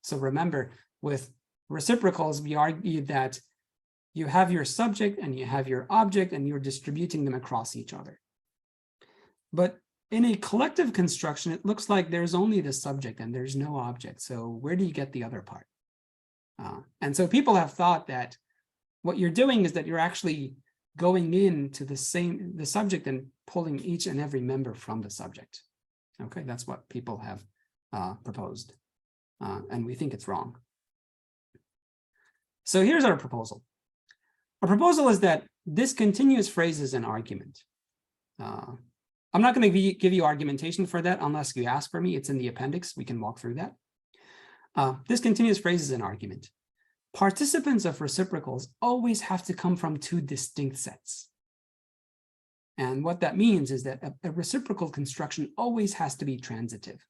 So remember, with reciprocals, we argued that you have your subject and you have your object and you're distributing them across each other. But in a collective construction, it looks like there's only the subject and there's no object. So where do you get the other part? And so people have thought that what you're doing is that you're actually going into the subject and pulling each and every member from the subject. Okay, that's what people have proposed. And we think it's wrong. So here's our proposal. Our proposal is that discontinuous phrase is an argument. I'm not going to give you argumentation for that unless you ask for me. It's in the appendix. We can walk through that. Discontinuous phrase is an argument. Participants of reciprocals always have to come from two distinct sets. And what that means is that a reciprocal construction always has to be transitive.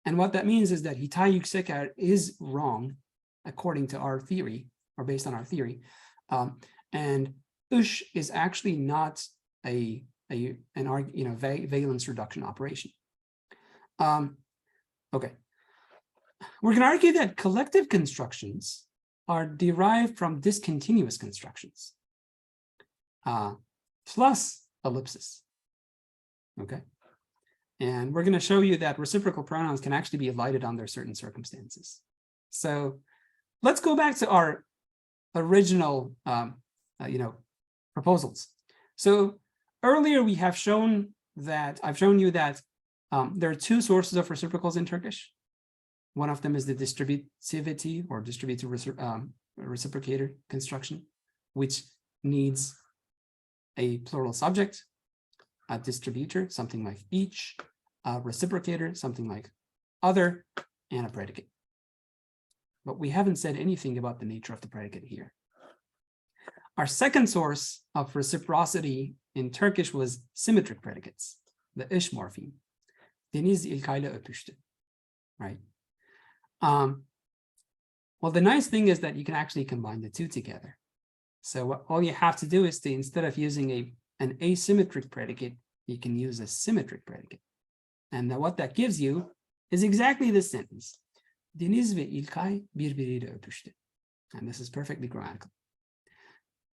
And what that means is that hitaye yüksek is wrong according to our theory, or based on our theory. And ush is actually not an valence reduction operation. Okay. We're going to argue that collective constructions are derived from discontinuous constructions plus ellipsis. Okay. And we're going to show you that reciprocal pronouns can actually be elided under certain circumstances. So let's go back to our original proposals. So earlier we have shown that I've shown you that there are two sources of reciprocals in Turkish. One of them is the distributivity or distributive reciprocator construction, which needs a plural subject, a distributor, something like each, a reciprocator, something like other, and a predicate. But we haven't said anything about the nature of the predicate here. Our second source of reciprocity in Turkish was symmetric predicates, the ish morpheme. Deniz İlkay'la öpüştü, right? Well, the nice thing is that you can actually combine the two together. So all you have to do is to, instead of using an asymmetric predicate, you can use a symmetric predicate. And what that gives you is exactly this sentence. Deniz ve İlkay birbiriyle öpüştü. And this is perfectly grammatical,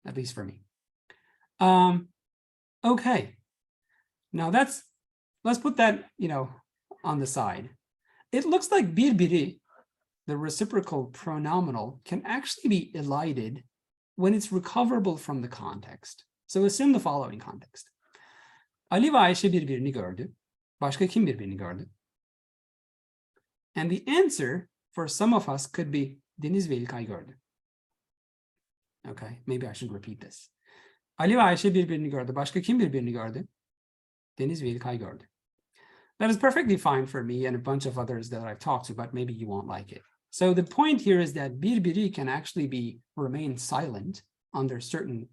at least for me. Okay. Now let's put that, on the side. It looks like birbiri, the reciprocal pronominal, can actually be elided when it's recoverable from the context. So assume the following context. Ali ve Ayşe birbirini gördü. Başka kim birbirini gördü? And the answer for some of us could be Deniz ve İlkay gördü. Okay, maybe I should repeat this. Ali ve Ayşe birbirini gördü. Başka kim birbirini gördü? Deniz ve İlkay gördü. That is perfectly fine for me and a bunch of others that I've talked to, but maybe you won't like it. So the point here is that birbiri can actually remain silent under certain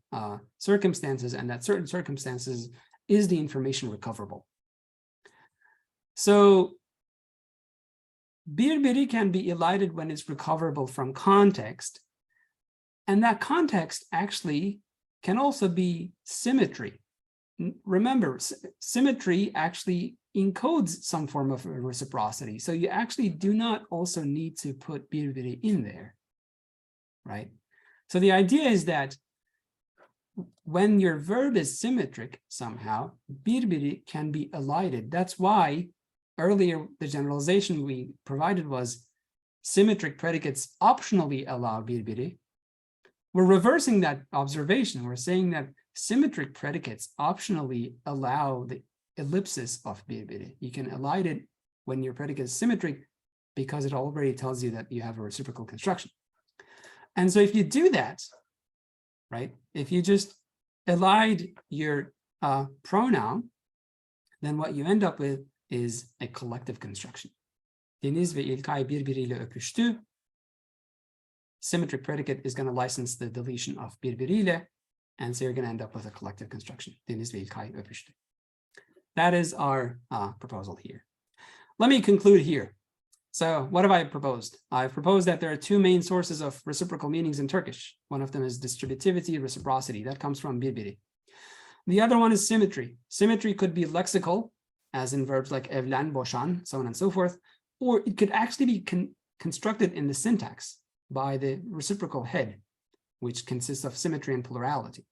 circumstances, and that certain circumstances is the information recoverable. So birbiri can be elided when it's recoverable from context, and that context actually can also be symmetry. Remember, symmetry actually encodes some form of reciprocity. So you actually do not also need to put birbiri in there, right? So the idea is that when your verb is symmetric somehow, birbiri can be elided. That's why earlier the generalization we provided was symmetric predicates optionally allow birbiri. We're reversing that observation. We're saying that symmetric predicates optionally allow the ellipsis of birbiri. You can elide it when your predicate is symmetric because it already tells you that you have a reciprocal construction. And so if you do that, right, if you just elide your pronoun, then what you end up with is a collective construction. Deniz ve İlkay birbiriyle öpüştü. Symmetric predicate is going to license the deletion of birbiriyle, and so you're going to end up with a collective construction. Deniz ve İlkay öpüştü. That is our proposal here. Let me conclude here. So what have I proposed? I've proposed that there are two main sources of reciprocal meanings in Turkish. One of them is distributivity, reciprocity. That comes from birbiri. The other one is symmetry. Symmetry could be lexical, as in verbs like evlen, boşan, so on and so forth, or it could actually be constructed in the syntax by the reciprocal head, which consists of symmetry and plurality.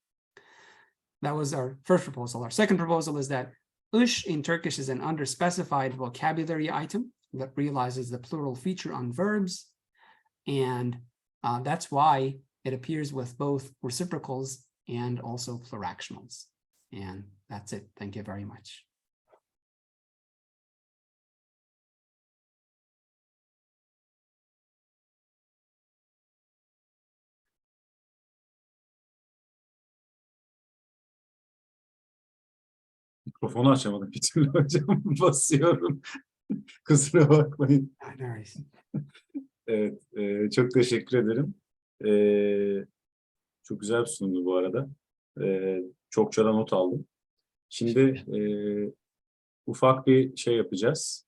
That was our first proposal. Our second proposal is that ış in Turkish is an underspecified vocabulary item that realizes the plural feature on verbs, and that's why it appears with both reciprocals and also pluractionals. And that's it. Thank you very much. Mikrofonu açamadım bir türlü hocam. Basıyorum. Kusura bakmayın. Evet, çok teşekkür ederim. Çok güzel bir sunumdu bu arada. Çokça da not aldım. Şimdi ufak bir şey yapacağız.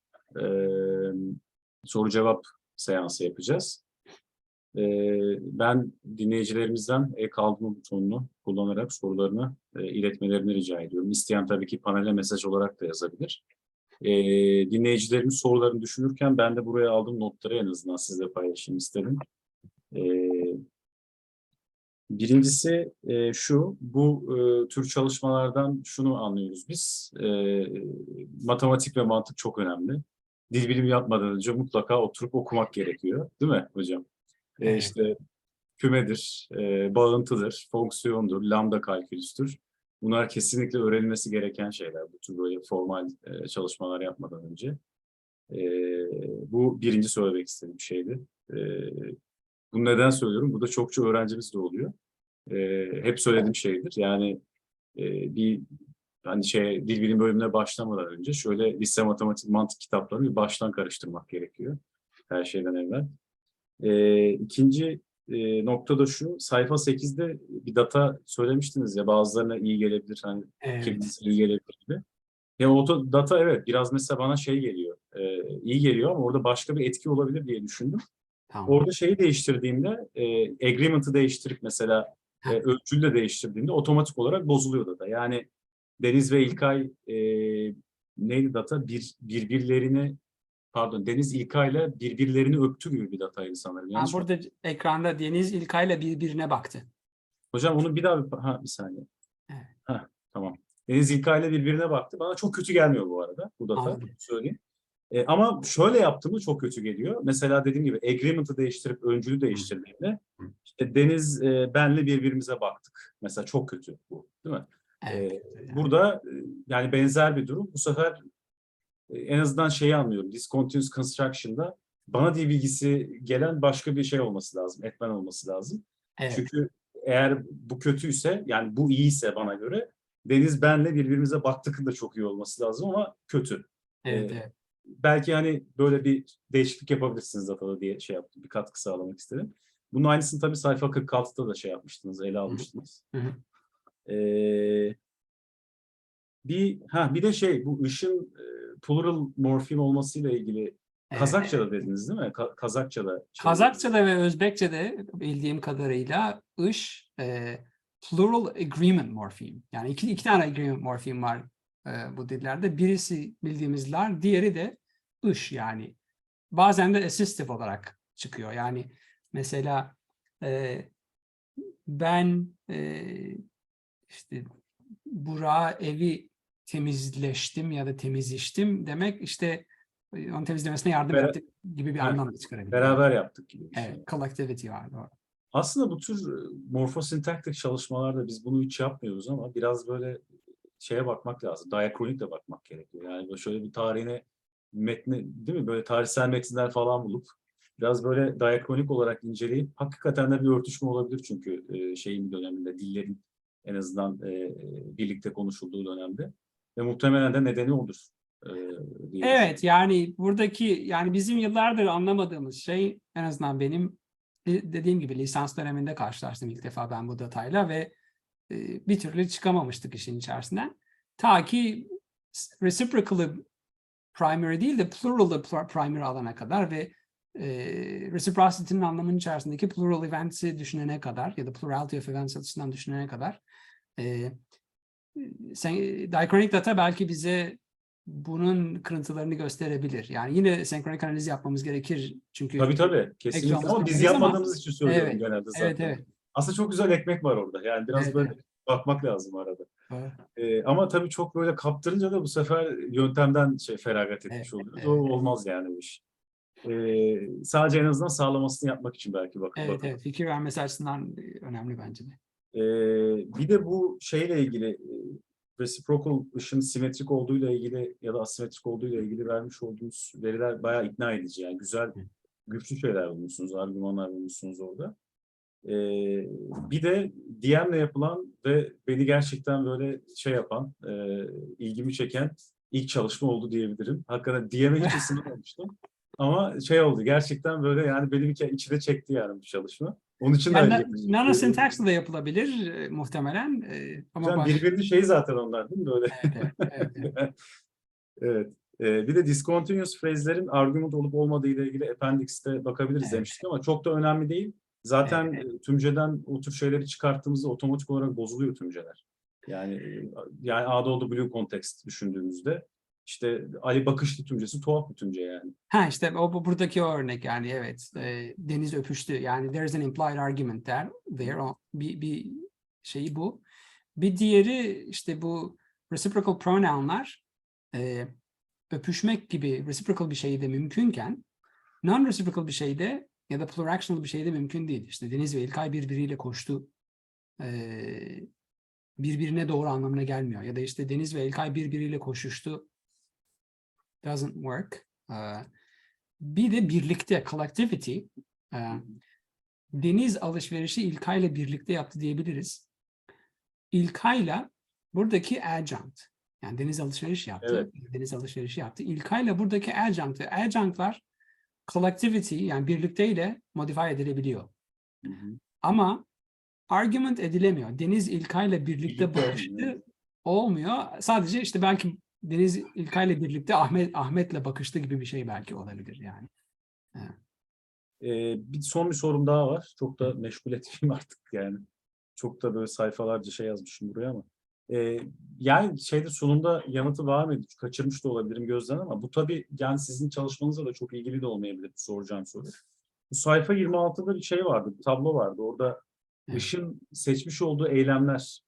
Soru cevap seansı yapacağız. Ben dinleyicilerimizden kaldırma butonunu kullanarak sorularını iletmelerini rica ediyorum. İsteyen tabii ki panele mesaj olarak da yazabilir. Dinleyicilerimiz sorularını düşünürken ben de buraya aldığım notları en azından sizle paylaşayım istedim. Birincisi şu, bu tür çalışmalardan şunu anlıyoruz biz. Matematik ve mantık çok önemli. Dil bilimi yapmadan önce mutlaka oturup okumak gerekiyor. Değil mi hocam? Evet. İşte kümedir, bağıntıdır, fonksiyondur, lambda kalkülüstür. Bunlar kesinlikle öğrenilmesi gereken şeyler. Bu tür böyle formal çalışmalar yapmadan önce. Bu birinci söylemek istediğim şeydi. Bunu neden söylüyorum? Burada çokça öğrencimiz de oluyor. Hep söylediğim şeydir. Yani bir hani dil bilim bölümüne başlamadan önce şöyle lise matematik mantık kitaplarını bir baştan karıştırmak gerekiyor. Her şeyden evvel. İkinci nokta da şu, sayfa 8'de bir data söylemiştiniz ya, bazılarına iyi gelebilir, hani Evet. iyi gelebilir gibi. Ya o data evet biraz mesela bana geliyor, iyi geliyor ama orada başka bir etki olabilir diye düşündüm. Tamam. Orada şeyi değiştirdiğimde, agreement'ı değiştirip mesela ölçülü de değiştirdiğimde otomatik olarak bozuluyor data. Yani Deniz ve İlkay neydi data? Deniz İlkay'la birbirlerini öptü gibi bir dataydı sanırım. Yanlış mı? Burada ekranda Deniz İlkay'la birbirine baktı. Hocam onu bir bir saniye. Evet. Tamam. Deniz İlkay'la birbirine baktı. Bana çok kötü gelmiyor bu arada bu data. Anladım. Söyleyeyim. Ama şöyle yaptığımda çok kötü geliyor. Mesela dediğim gibi agreement'ı değiştirip öncülü değiştirdiğimde işte Deniz benle birbirimize baktık. Mesela çok kötü bu, değil mi? Evet. Burada yani benzer bir durum. Bu sefer en azından şeyi anlıyorum. Discontinuous construction'da bana dil bilgisi gelen başka bir şey olması lazım. Etmen olması lazım. Evet. Çünkü eğer bu kötüyse, yani bu iyiyse bana göre Deniz benle birbirimize baktıkın da çok iyi olması lazım ama kötü. Evet. Belki hani böyle bir değişiklik yapabilirsiniz datada diye yaptım. Bir katkı sağlamak istedim. Bunun aynısını tabii sayfa 46'da da yapmıştınız, ele almıştınız. Bir de bu ışın plural morfem olmasıyla ilgili Kazakça'da dediniz değil mi? Kazakça'da. Kazakça'da ve Özbekçe'de bildiğim kadarıyla ış plural agreement morfem. Yani iki tane agreement morfem var bu dillerde. Birisi bildiğimiz lar, diğeri de ış yani. Bazen de assistive olarak çıkıyor. Yani mesela ben işte Burak'a evi temizleştim ya da temizleştim demek işte onun temizlemesine yardım ettik gibi bir anlam da çıkarabilir. Beraber yaptık gibi bir şey. Evet, collectivity var. Doğru. Aslında bu tür morfosintaktik çalışmalarda biz bunu hiç yapmıyoruz ama biraz böyle bakmak lazım. Diakronikle bakmak gerekiyor. Yani böyle şöyle bir tarihine, metni, değil mi? Böyle tarihsel metinler falan bulup biraz böyle diakronik olarak inceleyip hakikaten de bir örtüşme olabilir çünkü şeyin döneminde, dillerin en azından birlikte konuşulduğu dönemde ve muhtemelen de nedeni odur. Evet, yani buradaki yani bizim yıllardır anlamadığımız şey, en azından benim dediğim gibi lisans döneminde karşılaştım ilk defa ben bu datayla ve bir türlü çıkamamıştık işin içerisinden. Ta ki reciprocal'ı primary değil de plural'ı primary alana kadar ve reciprocity'nin anlamının içerisindeki plural events'i düşünene kadar ya da plurality of events açısından düşünene kadar diachronic data belki bize bunun kırıntılarını gösterebilir. Yani yine senkronik analiz yapmamız gerekir. Çünkü Tabii kesinlikle ama biz yapmadığımız için söylüyorum genelde zaten. Evet. Aslında çok güzel ekmek var orada. Yani biraz böyle bakmak lazım arada. Ama tabii çok böyle kaptırınca da bu sefer yöntemden feragat etmiş oluyoruz. O olmaz yani bu iş. Sadece en azından sağlamasını yapmak için belki bakın. Evet, fikir vermesi açısından önemli bence de. Bir de bu şeyle ilgili reciprocal ışın simetrik olduğuyla ilgili ya da asimetrik olduğuyla ilgili vermiş olduğunuz veriler bayağı ikna edici. Yani güzel, güçlü şeyler bulmuşsunuz, argümanlar bulmuşsunuz orada. Bir de DM'le yapılan ve beni gerçekten böyle yapan, ilgimi çeken ilk çalışma oldu diyebilirim. Hakikaten DM'e hiç ısınamamıştım. Ama oldu gerçekten böyle yani beni bir içine çekti yani bu çalışma. Onun için de yani nanosyntax'la da yapılabilir muhtemelen. Ama birbirini zaten onlar değil mi böyle? Evet. Evet. Bir de discontinuous phrase'lerin argument olup olmadığı ile ilgili appendix'te bakabiliriz demiştik ama çok da önemli değil. Zaten tümceden o tür şeyleri çıkarttığımızda otomatik olarak bozuluyor tümceler. Yani A'da oldu blue context düşündüğümüzde işte Ali Bakışlı tümcesi tuhaf bir tümce yani. İşte buradaki o örnek yani evet. Deniz öpüştü. Yani there's an implied argument there. Bir şeyi bu. Bir diğeri işte bu reciprocal pronounlar öpüşmek gibi reciprocal bir şeyde mümkünken non-reciprocal bir şeyde ya da pluractional bir şeyde mümkün değil. İşte Deniz ve İlkay birbiriyle koştu. Birbirine doğru anlamına gelmiyor. Ya da işte Deniz ve İlkay birbiriyle koşuştu. Doesn't work. Bir de birlikte, collectivity. Deniz alışverişi İlkay'la birlikte yaptı diyebiliriz. İlkay'la buradaki adjunct. Yani Deniz alışveriş yaptı. Evet. Deniz alışverişi yaptı. İlkay'la buradaki adjunct. Adjunct'lar collectivity yani birlikteyle modify edilebiliyor. Ama argument edilemiyor. Deniz İlkay'la birlikte bakıştı olmuyor. Sadece işte belki Deniz İlkay'la birlikte Ahmet'le bakıştı gibi bir şey belki olabilir yani. Son bir sorum daha var. Çok da meşgul etmeyeyim artık yani. Çok da böyle sayfalarca yazmışım buraya ama. Yani sunumda yanıtı var mıydı? Kaçırmış da olabilirim gözden ama bu tabii yani sizin çalışmanızla da çok ilgili de olmayabilir soracağım soru. Bu sayfa 26'da bir vardı, bir tablo vardı. Orada Işın seçmiş olduğu eylemler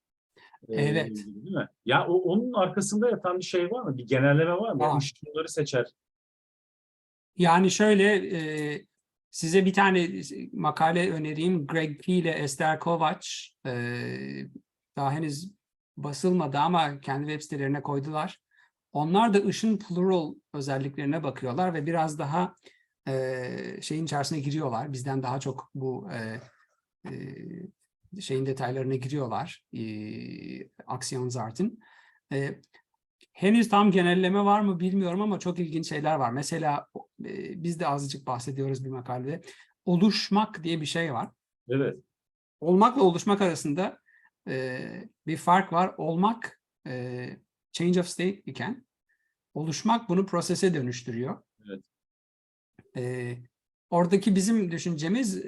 ilgili değil mi? Ya onun arkasında yatan bir var mı? Bir genelleme var mı? Yani Işın bunları seçer. Yani şöyle size bir tane makale önereyim. Greg P. ile Esther Kovac daha henüz basılmadı ama kendi web sitelerine koydular. Onlar da ışın plural özelliklerine bakıyorlar ve biraz daha şeyin içerisine giriyorlar. Bizden daha çok bu şeyin detaylarına giriyorlar. Aksiyonzart'ın. Henüz tam genelleme var mı bilmiyorum ama çok ilginç şeyler var. Mesela biz de azıcık bahsediyoruz bir makalede. Oluşmak diye bir şey var. Evet. Olmakla oluşmak arasında bir fark var. Olmak change of state iken oluşmak bunu prosese dönüştürüyor. Evet. Oradaki bizim düşüncemiz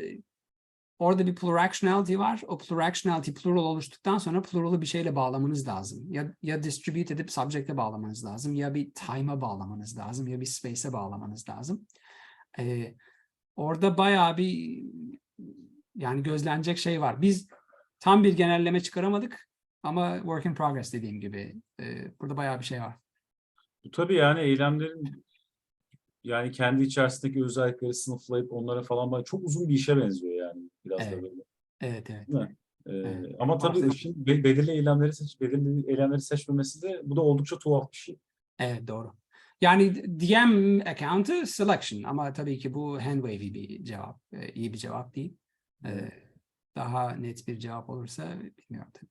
orada bir pluractionality var. O pluractionality plural oluştuktan sonra plural'ı bir şeyle bağlamanız lazım. Ya distribute edip subject'e bağlamanız lazım. Ya bir time'a bağlamanız lazım. Ya bir space'e bağlamanız lazım. Orada bayağı bir yani gözlenecek şey var. Biz tam bir genelleme çıkaramadık ama work in progress dediğim gibi burada bayağı bir şey var. Bu tabii yani eylemlerin yani kendi içerisindeki özellikleri sınıflayıp onlara falan çok uzun bir işe benziyor yani biraz da böyle. Evet. Değil mi? Ama tabii Işın belirli eylemleri seçmemesi de bu da oldukça tuhaf bir şey. Evet doğru. Yani DM account'ı selection ama tabii ki bu hand wavy bir cevap. İyi bir cevap değil. Daha net bir cevap olursa bilmiyorum tabii.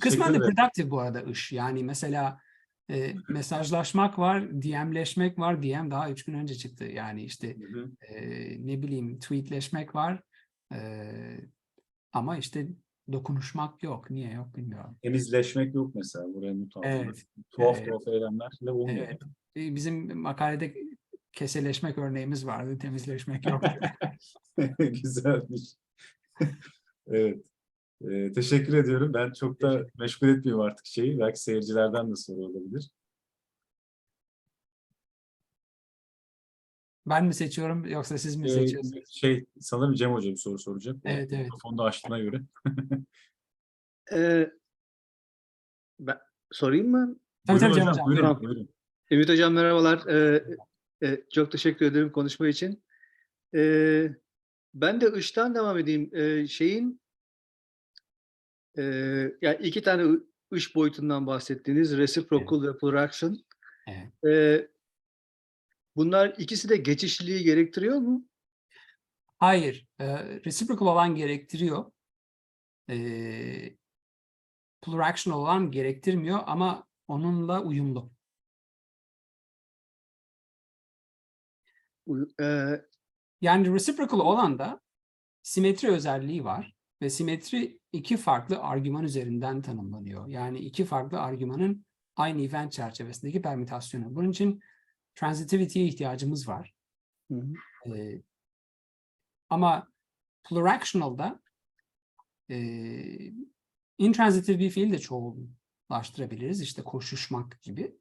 Kısmen de productive bu arada iş. Yani mesela mesajlaşmak var, DM'leşmek var. DM daha 3 gün önce çıktı. Yani işte ne bileyim tweetleşmek var. Ama işte dokunuşmak yok. Niye yok bilmiyorum. Temizleşmek yok mesela buraya not aldım. Evet. Tuhaf tuhaf eylemlerle olmuyor. Evet. Bizim makalede keseleşmek örneğimiz vardı. Temizleşmek yoktu. Güzelmiş. Evet. Teşekkür ediyorum. Ben çok da meşgul etmiyorum artık şeyi. Belki seyircilerden de soru olabilir. Ben mi seçiyorum yoksa siz mi seçiyorsunuz? Sanırım Cem Hoca bir soru soracak. Evet, evet. Mikrofonu da açtığına göre. Ee, Ben sorayım mı? Tabii Buyurun tabii Cem hocam, Hocam. buyurun. Tamam. Ümit Hocam merhabalar. Çok teşekkür ederim konuşma için. Ben de ıştan devam edeyim. Yani iki tane ış boyutundan bahsettiğiniz reciprocal ve pluraction. Evet. Bunlar ikisi de geçişliliği gerektiriyor mu? Hayır. Reciprocal olan gerektiriyor. Pluraction olan gerektirmiyor ama onunla uyumlu. Yani reciprocal olan da simetri özelliği var ve simetri iki farklı argüman üzerinden tanımlanıyor. Yani iki farklı argümanın aynı event çerçevesindeki permütasyonu. Bunun için transitivity'ye ihtiyacımız var. Hı hı. Ama pluractional'da intransitif bir fiil de çoğullaştırabiliriz. İşte koşuşmak gibi.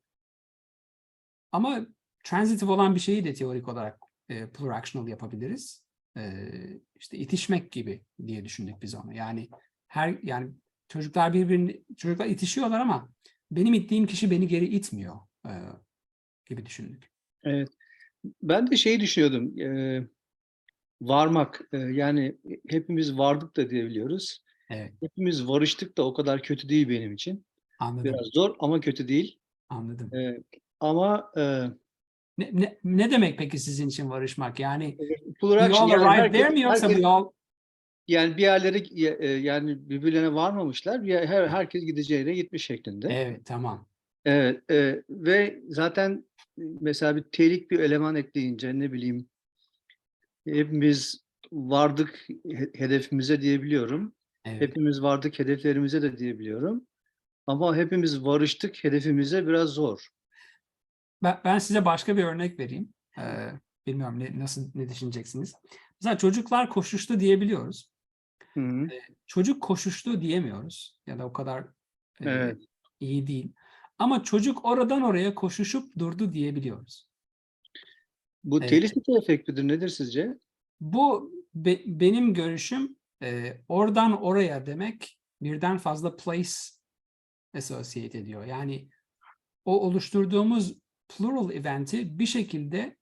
Ama transitif olan bir şeyi de teorik olarak pluractional yapabiliriz. İşte itişmek gibi diye düşündük biz onu. Yani çocuklar itişiyorlar ama benim ittiğim kişi beni geri itmiyor gibi düşündük. Evet. Ben de şeyi düşünüyordum. Varmak. Yani hepimiz vardık da diyebiliyoruz. Evet, Hepimiz varıştık da o kadar kötü değil benim için. anladım. Biraz zor ama kötü değil. Anladım. Ama Ne demek peki sizin için varışmak? Yani we pluraction all yani arrived there mi yoksa herkes we all... yani bir yerlere yani birbirlerine varmamışlar. Herkes gideceği yere gitmiş şeklinde. Evet, tamam. Evet, ve zaten mesela bir telik bir eleman ekleyince ne bileyim hepimiz vardık hedefimize diyebiliyorum. Evet. Hepimiz vardık hedeflerimize de diyebiliyorum. Ama hepimiz varıştık hedefimize biraz zor. Ben size başka bir örnek vereyim. Bilmiyorum ne düşüneceksiniz. Mesela çocuklar koşuştu diyebiliyoruz. Hı hı. Çocuk koşuştu diyemiyoruz. Ya da o kadar Evet. iyi değil. Ama çocuk oradan oraya koşuşup durdu diyebiliyoruz. Bu telisite efektidir. Nedir sizce? Bu benim görüşüm oradan oraya demek birden fazla place associate ediyor. Yani o oluşturduğumuz plural event'i bir şekilde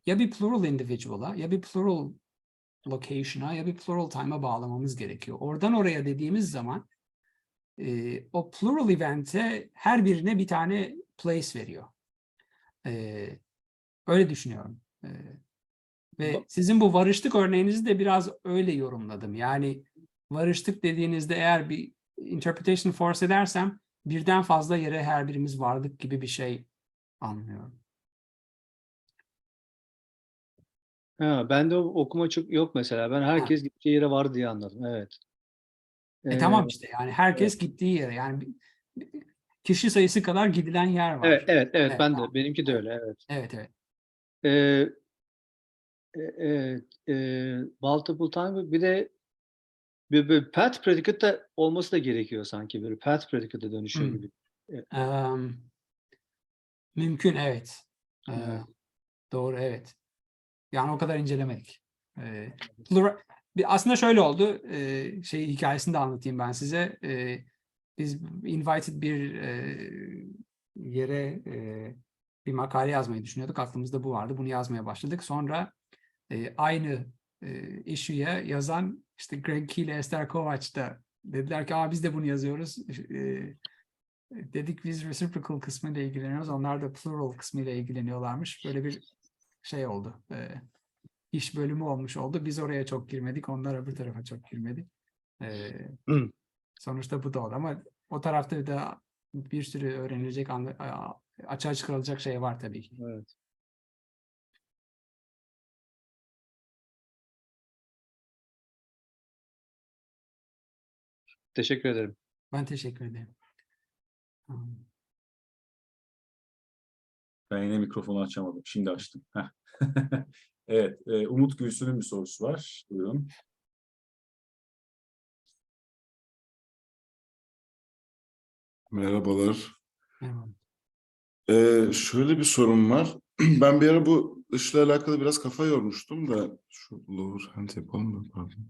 ya bir plural individual'a ya bir plural location'a ya bir plural time'a bağlamamız gerekiyor. Oradan oraya dediğimiz zaman o plural event'e her birine bir tane place veriyor. Öyle düşünüyorum. Ve sizin bu varıştık örneğinizi de biraz öyle yorumladım. Yani varıştık dediğinizde eğer bir interpretation force edersem birden fazla yere her birimiz vardık gibi bir şey anlıyorum. Ben de okuma çok yok mesela. Ben herkes gideceği yere var diye anladım. Evet. Tamam işte yani herkes gittiği yere yani kişi sayısı kadar gidilen yer var. Evet. Evet, Ben tamam. de. Benimki de öyle. Evet. Evet. Ee, Multiple time bir de bir path predicate olması da gerekiyor sanki böyle path predicate'e dönüşüyor gibi. Mümkün evet. Evet. Doğru evet. Yani o kadar incelemedik. Aslında şöyle oldu. Hikayesini de anlatayım ben size. Biz invited bir yere bir makale yazmayı düşünüyorduk. Aklımızda bu vardı. Bunu yazmaya başladık. Sonra aynı issue'ya yazan işte Greg Key ile Esther Kovacs da dediler ki biz de bunu yazıyoruz. Dedik biz reciprocal kısmıyla ilgileniyoruz. Onlar da plural kısmıyla ilgileniyorlarmış. Böyle bir şey oldu. İş bölümü olmuş oldu. Biz oraya çok girmedik. Onlar öbür tarafa çok girmedi. Sonuçta bu da oldu. Ama o tarafta da bir sürü öğrenilecek, açığa çıkarılacak şey var tabii ki. Evet. Teşekkür ederim. Ben teşekkür ederim. Ben yine mikrofonu açamadım. Şimdi açtım. Heh. Evet, Umut Gülsün'ün bir sorusu var. Buyurun. Merhabalar. Merhaba. Şöyle bir sorum var. Ben bir ara bu işle alakalı biraz kafa yormuştum da şu lower hand yapalım mı? Pardon.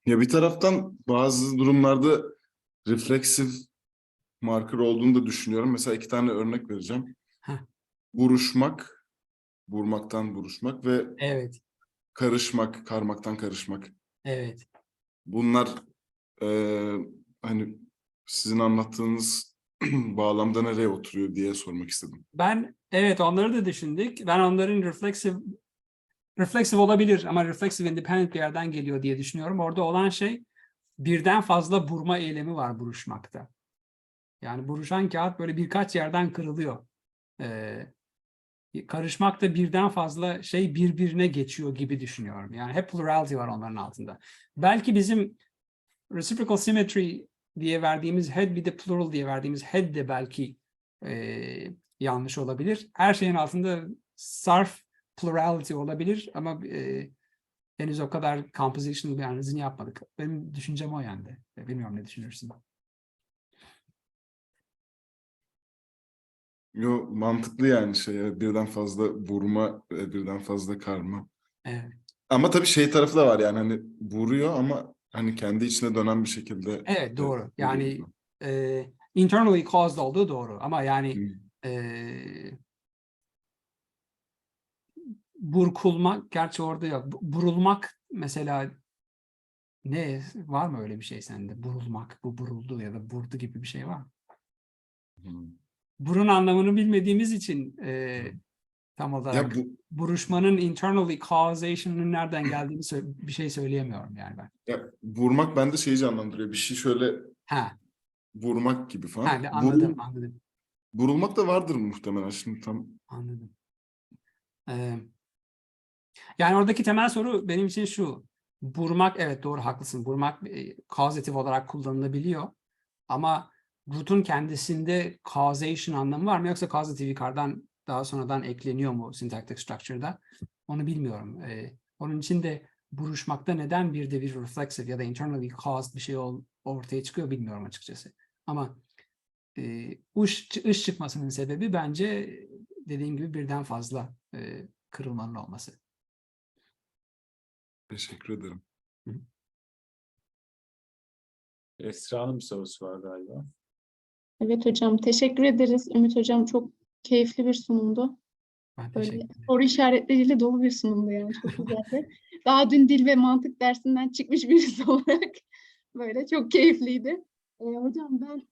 Ya bir taraftan bazı durumlarda refleksif marker olduğunu da düşünüyorum. Mesela 2 tane örnek vereceğim. Heh. Buruşmak, vurmaktan buruşmak ve Evet, karışmak, karmaktan karışmak. evet. Bunlar hani sizin anlattığınız bağlamda nereye oturuyor diye sormak istedim. Evet, onları da düşündük. Ben onların refleksif olabilir ama refleksif independent bir yerden geliyor diye düşünüyorum. Orada olan şey birden fazla burma eylemi var buruşmakta. Yani buruşan kağıt böyle birkaç yerden kırılıyor. Karışmakta birden fazla şey birbirine geçiyor gibi düşünüyorum. Yani hep plurality var onların altında. Belki bizim reciprocal symmetry diye verdiğimiz head bir de plural diye verdiğimiz head de belki yanlış olabilir. Her şeyin altında sarf plurality olabilir ama henüz o kadar compositional bir analizini yapmadık. Benim düşüncem o yönde. Bilmiyorum ne düşünürsün. Yo, mantıklı yani birden fazla vurma, birden fazla karma. Evet. Ama tabii şey tarafı da var yani hani vuruyor ama hani kendi içine dönen bir şekilde. Evet, doğru. Yani vuruyor. internally caused olduğu doğru ama yani burkulmak, gerçi orada yok. Burulmak mesela ne var mı öyle bir şey sende? Burulmak, bu buruldu ya da burdu gibi bir şey var mı? Burun anlamını bilmediğimiz için tam Ya olarak buruşmanın internally causation'ın nereden geldiğini bir şey söyleyemiyorum yani ben. ya vurmak bende şeyi canlandırıyor. Bir şey şöyle Ha, vurmak gibi falan. anladım. Vurulmak da vardır muhtemelen şimdi tam. Anladım. Yani oradaki temel soru benim için şu. Burmak, evet doğru haklısın. Burmak causative olarak kullanılabiliyor. Ama root'un kendisinde causation anlamı var mı? Yoksa causative yukarıdan daha sonradan ekleniyor mu syntactic structure'da? Onu bilmiyorum. Onun için de buruşmakta neden bir de bir reflexive ya da internally caused bir şey ortaya çıkıyor bilmiyorum açıkçası. Ama ış çıkmasının sebebi bence dediğim gibi birden fazla kırılmanın olması. Teşekkür ederim. Esra'nın bir sorusu var galiba. Evet hocam, teşekkür ederiz. Ümit hocam çok keyifli bir sunumdu. Ben Böyle teşekkür ederim. soru işaretleriyle dolu bir sunumdu yani çok güzeldi. Daha dün dil ve mantık dersinden çıkmış birisi olarak böyle çok keyifliydi. Hocam ben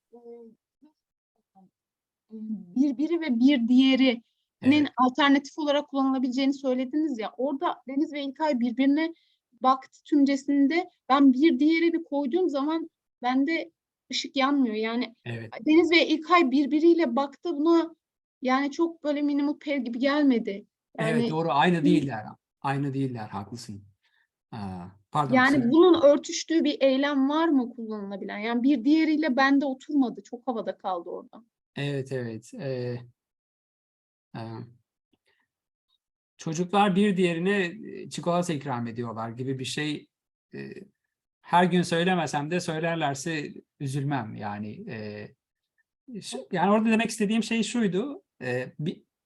birbiri ve bir diğerinin Evet. alternatif olarak kullanılabileceğini söylediniz ya. Orada Deniz ve İlkay birbirine baktı tümcesinde ben bir diğerini koyduğum zaman bende ışık yanmıyor. Yani Evet. Deniz ve İlkay birbiriyle baktı buna yani çok böyle minimal pair gibi gelmedi. Yani, Evet doğru aynı değiller. Aynı değiller haklısın. Pardon. yani bunun örtüştüğü bir eylem var mı kullanılabilen? Yani bir diğeriyle bende oturmadı. Çok havada kaldı orada. Evet. Çocuklar bir diğerine çikolata ikram ediyorlar gibi bir şey. Her gün söylemesem de söylerlerse üzülmem. Yani yani orada demek istediğim şey şuydu.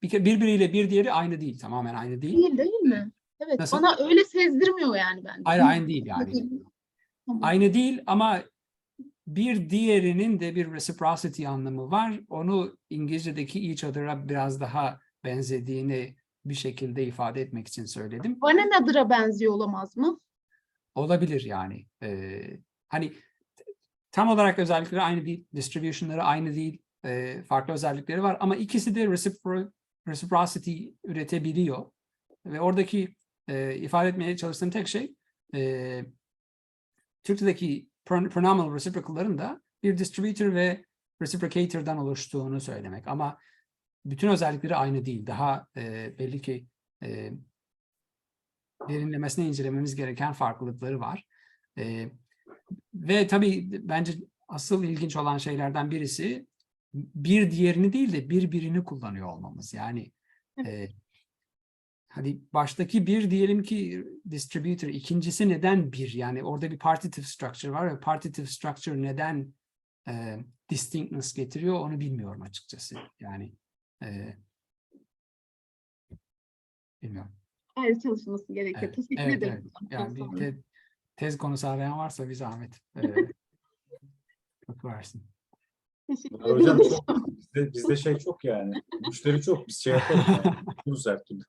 Birbiriyle bir diğeri aynı değil. Tamamen aynı değil. Değil mi? Evet, Nasıl? bana öyle sezdirmiyor yani bende. Hayır aynı değil yani. Tamam. Aynı değil ama bir diğerinin de bir reciprocity anlamı var. Onu İngilizce'deki each other'a biraz daha benzediğini bir şekilde ifade etmek için söyledim. One another'a benziyor olamaz mı? Olabilir yani. Hani tam olarak özellikleri aynı değil, distribution'ları aynı değil, farklı özellikleri var ama ikisi de reciprocity üretebiliyor. Ve oradaki ifade etmeye çalıştığım tek şey Türkçedeki pronominal reciprocal'ların da bir distributor ve reciprocator'dan oluştuğunu söylemek. Ama bütün özellikleri aynı değil. Daha belli ki derinlemesine incelememiz gereken farklılıkları var. Ve tabii bence asıl ilginç olan şeylerden birisi bir diğerini değil de birbirini kullanıyor olmamız. Yani hadi baştaki bir diyelim ki distributor, ikincisi neden bir? Yani orada bir partitive structure var ve partitive structure neden distinctness getiriyor onu bilmiyorum açıkçası. Yani bilmiyorum. Ayrı çalışılması gerekiyor. Evet, Teşekkür evet, ederim. evet. Yani bir tez konusu arayan varsa bir zahmet. Çok versin. Teşekkür Hocam ederim. çok, bizde şey çok yani. Müşteri çok. Biz şey yaparız yani. Buluruz her türlü.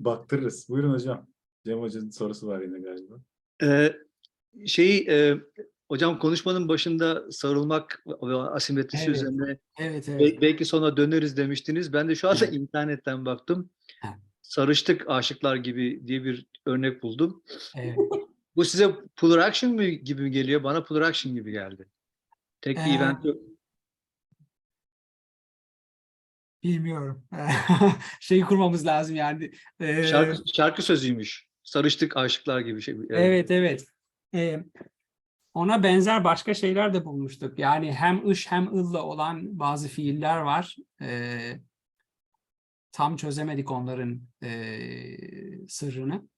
Baktırırız. Buyurun hocam. Cem Hoca'nın sorusu var yine galiba. Hocam konuşmanın başında sarılmak ve asimetrisi Evet. üzerine Evet, evet. belki sonra döneriz demiştiniz. Ben de şu anda Evet. internetten baktım. Ha. Sarıştık aşıklar gibi diye bir örnek buldum. Evet. Bu size puller action gibi mi geliyor? Bana puller action gibi geldi. Tek bir event yok. Bilmiyorum. Şeyi kurmamız lazım yani. Şarkı sözüymüş. Sarıştık aşıklar gibi şey. Evet, evet. Ona benzer başka şeyler de bulmuştuk. Yani hem ış hem ıl'la olan bazı fiiller var. Tam çözemedik onların sırrını.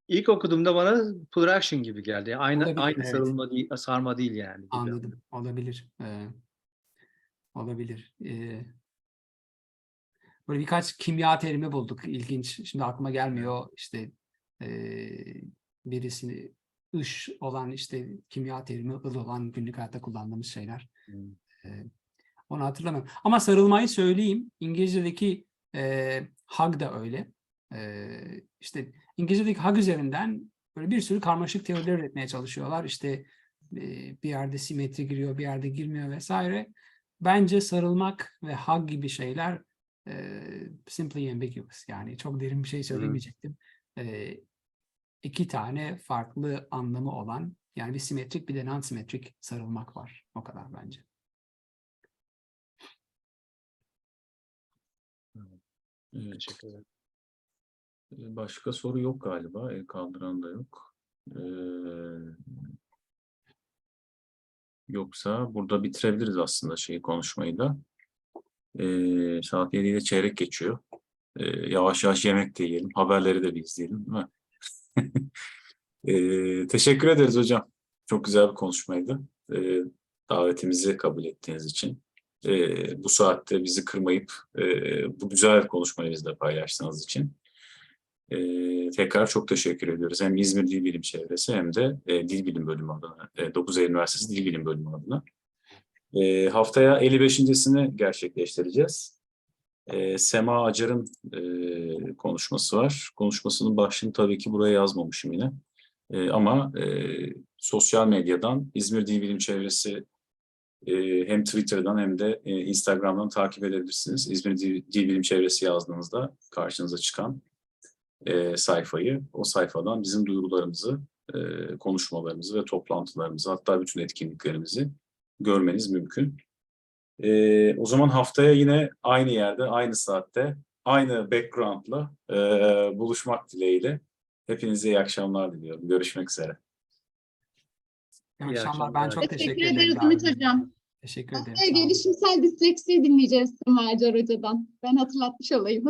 İlk okuduğumda bana puller action gibi geldi. Aynı Evet. sarılma değil, sarma değil yani. Gibi. Anladım. Olabilir. Olabilir. Böyle birkaç kimya terimi bulduk. İlginç. Şimdi aklıma gelmiyor. İşte birisini ış olan işte kimya terimi, ıl olan günlük hayatta kullandığımız şeyler. Onu hatırlamıyorum. Ama sarılmayı söyleyeyim. İngilizce'deki hug da öyle. İşte İngilizce'deki hug üzerinden böyle bir sürü karmaşık teoriler üretmeye çalışıyorlar. İşte bir yerde simetri giriyor, bir yerde girmiyor vesaire. Bence sarılmak ve hug gibi şeyler simply ambiguous. Yani çok derin bir şey söylemeyecektim. İki tane farklı anlamı olan, yani bir simetrik bir de non-simetrik sarılmak var. O kadar bence. Evet. Teşekkür ederim. Başka soru yok galiba. El kaldıran da yok. Yoksa burada bitirebiliriz aslında konuşmayı da. Saat 7'de çeyrek geçiyor. Yavaş yavaş yemek de yiyelim. Haberleri de bir izleyelim, değil mi? Teşekkür ederiz hocam. Çok güzel bir konuşmaydı. Davetimizi kabul ettiğiniz için. Bu saatte bizi kırmayıp bu güzel konuşmayı bizle paylaştığınız için. Tekrar çok teşekkür ediyoruz. Hem İzmir Dilbilim Çevresi hem de Dilbilim Bölümü adına, Boğaziçi Üniversitesi Dilbilim Bölümü adına. Haftaya 55.sini gerçekleştireceğiz. Sema Acar'ın konuşması var. Konuşmasının başlığını tabii ki buraya yazmamışım yine. Ama sosyal medyadan İzmir Dilbilim Çevresi hem Twitter'dan hem de Instagram'dan takip edebilirsiniz. İzmir Dilbilim Çevresi yazdığınızda karşınıza çıkan sayfayı, o sayfadan bizim duyurularımızı, konuşmalarımızı ve toplantılarımızı, hatta bütün etkinliklerimizi görmeniz mümkün. O zaman haftaya yine aynı yerde, aynı saatte, aynı background'la buluşmak dileğiyle. Hepinize iyi akşamlar diliyorum. Görüşmek üzere. İyi akşamlar. Ben çok Teşekkür teşekkür ederim. ederiz Ümit Hocam. Teşekkür ederim. Haftaya Sağ olun. gelişimsel disleksiyi dinleyeceğiz Sema Acar Hoca'dan. Ben hatırlatmış olayım.